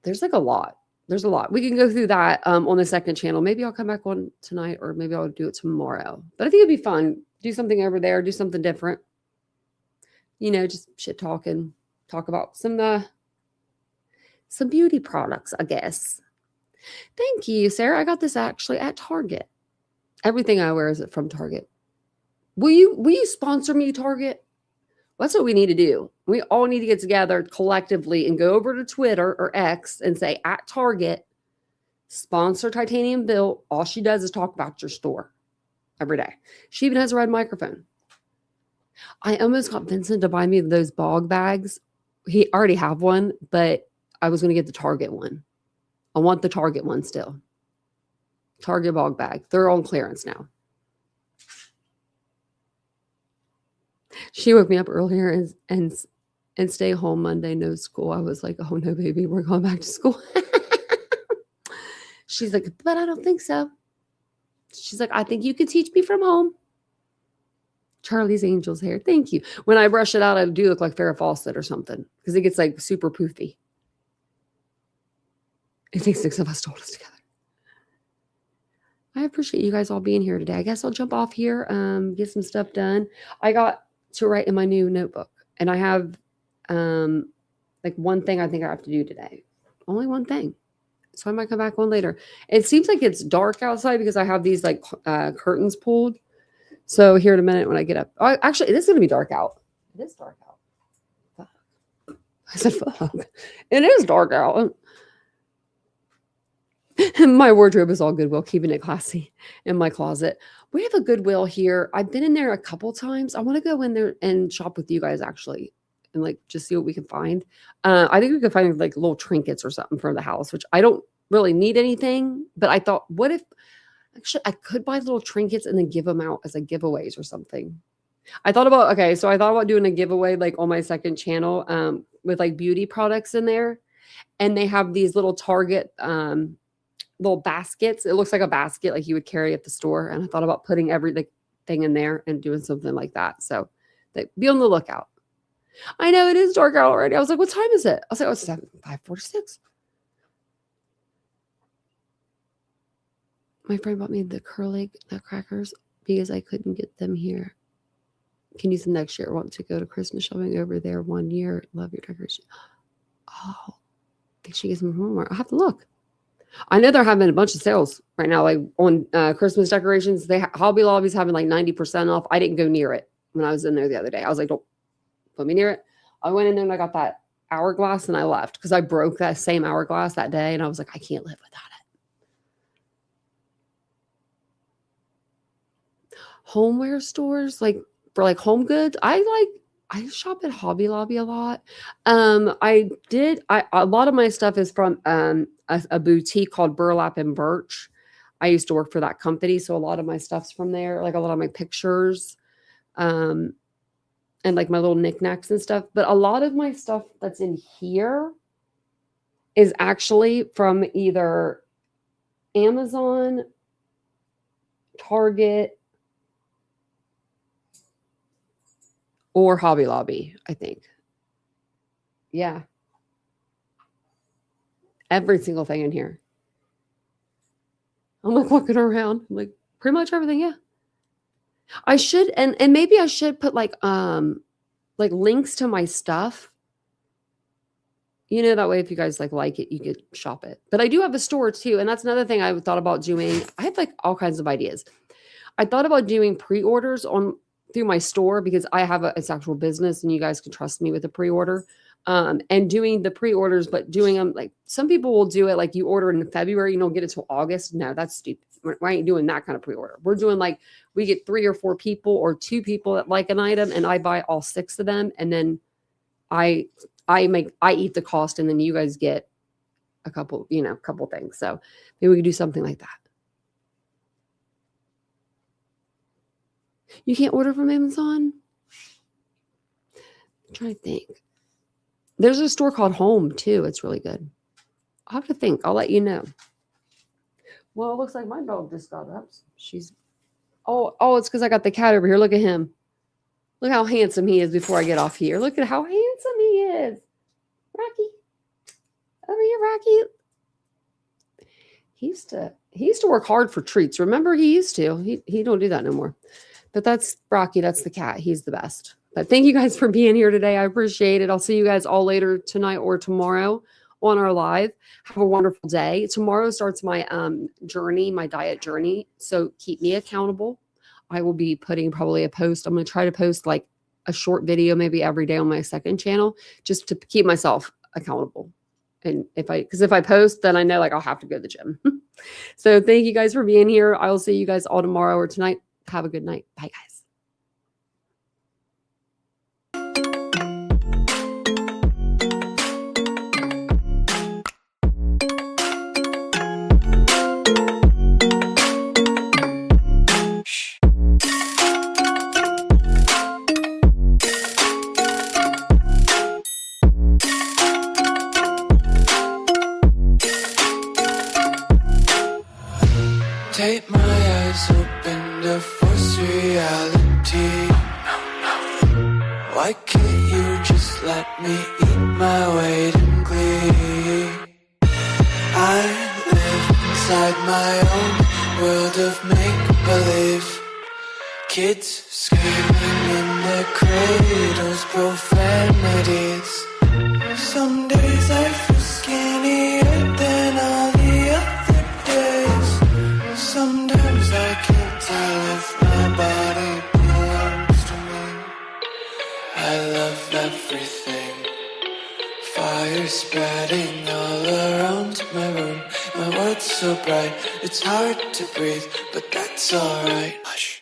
there's like a lot. There's a lot. We can go through that on the second channel. Maybe I'll come back on tonight or maybe I'll do it tomorrow. But I think it'd be fun. Do something over there, do something different. Just shit talking, talk about some beauty products, I guess. Thank you, Sarah. I got this actually at Target. Everything I wear is from Target. Will you sponsor me, Target? That's what we need to do. We all need to get together collectively and go over to Twitter or X and say at Target, sponsor TitaniumBuilt. All she does is talk about your store every day. She even has a red microphone. I almost got Vincent to buy me those bog bags. He already have one, but I was going to get the Target one. I want the Target one still. Target bog bag. They're on clearance now. She woke me up earlier and stay home Monday, no school. I was like, oh no, baby, we're going back to school. She's like, but I don't think so. She's like, I think you could teach me from home. Charlie's Angels hair. Thank you. When I brush it out, I do look like Farrah Fawcett or something because it gets like super poofy. It takes 6 of us to hold us together. I appreciate you guys all being here today. I guess I'll jump off here, get some stuff done. I got to write in my new notebook, and I have like one thing I think I have to do today. Only one thing. So I might come back on later. It seems like it's dark outside because I have these like curtains pulled. So here in a minute when I get up. Oh, actually, it is going to be dark out. It is dark out. Fuck. I said fuck. It is dark out. My wardrobe is all Goodwill, keeping it classy in my closet. We have a Goodwill here. I've been in there a couple times. I want to go in there and shop with you guys actually and like just see what we can find. I think we could find like little trinkets or something for the house, which I don't really need anything. But I thought, what if actually I could buy little trinkets and then give them out as like giveaways or something. I thought about doing a giveaway like on my second channel with like beauty products in there. And they have these little Target little baskets. It looks like a basket like you would carry at the store. And I thought about putting everything in there and doing something like that. So be on the lookout. I know it is dark out already. I was like, what time is it? I was like, oh, it's 5:46. My friend bought me the Curly nutcrackers because I couldn't get them here. Can use them next year. Want to go to Christmas shopping over there 1 year. Love your decoration. Oh, I think she gets some homework. I'll have to look. I know they're having a bunch of sales right now, like on Christmas decorations. Hobby Lobby's having like 90% off. I didn't go near it when I was in there the other day. I was like, don't put me near it. I went in there and I got that hourglass and I left because I broke that same hourglass that day. And I was like, I can't live without it. Homeware stores, like for like home goods, I shop at Hobby Lobby a lot. A lot of my stuff is from a boutique called Burlap and Birch. I used to work for that company, so a lot of my stuff's from there, like a lot of my pictures, and like my little knickknacks and stuff. But a lot of my stuff that's in here is actually from either Amazon, Target, or Hobby Lobby, I think. Yeah. Every single thing in here. I'm like looking around. I'm like, pretty much everything, yeah. I should, and maybe I should put like links to my stuff. You know, that way if you guys like it, you could shop it. But I do have a store too, and that's another thing I thought about doing. I have like all kinds of ideas. I thought about doing pre-orders through my store because I have it's actual business and you guys can trust me with the pre-order. And doing the pre-orders, but doing them like some people will do it like you order in February, you don't get it till August. No, that's stupid. Why ain't doing that kind of pre-order? We're doing like we get 3 or 4 people or 2 people that like an item and I buy all 6 of them and then I eat the cost and then you guys get a couple things. So maybe we could do something like that. You can't order from Amazon? I'm trying to think. There's a store called Home too. It's really good. I'll have to think. I'll let you know. Well, it looks like my dog just got up. Oh, it's because I got the cat over here. Look at him. Look how handsome he is before I get off here. Look at how handsome he is. Rocky. Over here, Rocky. He used to work hard for treats. Remember, he used to. He don't do that no more. But that's Rocky. That's the cat. He's the best. But thank you guys for being here today. I appreciate it. I'll see you guys all later tonight or tomorrow on our live. Have a wonderful day. Tomorrow starts my journey, my diet journey. So keep me accountable. I will be putting probably a post. I'm going to try to post like a short video maybe every day on my second channel just to keep myself accountable. And if I post, then I know like I'll have to go to the gym. So thank you guys for being here. I will see you guys all tomorrow or tonight. Have a good night. Bye, guys. Take my eyes open to force reality. Why can't you just let me eat my weight in glee? I live inside my own world of make-believe. Kids screaming in their cradles, profanities. Some days I feel skinnier than all the other days. Sometimes I can't tell if my body belongs to me. I love everything. Fire spreading all around my room. My world's so bright, it's hard to breathe, but that's alright. Hush.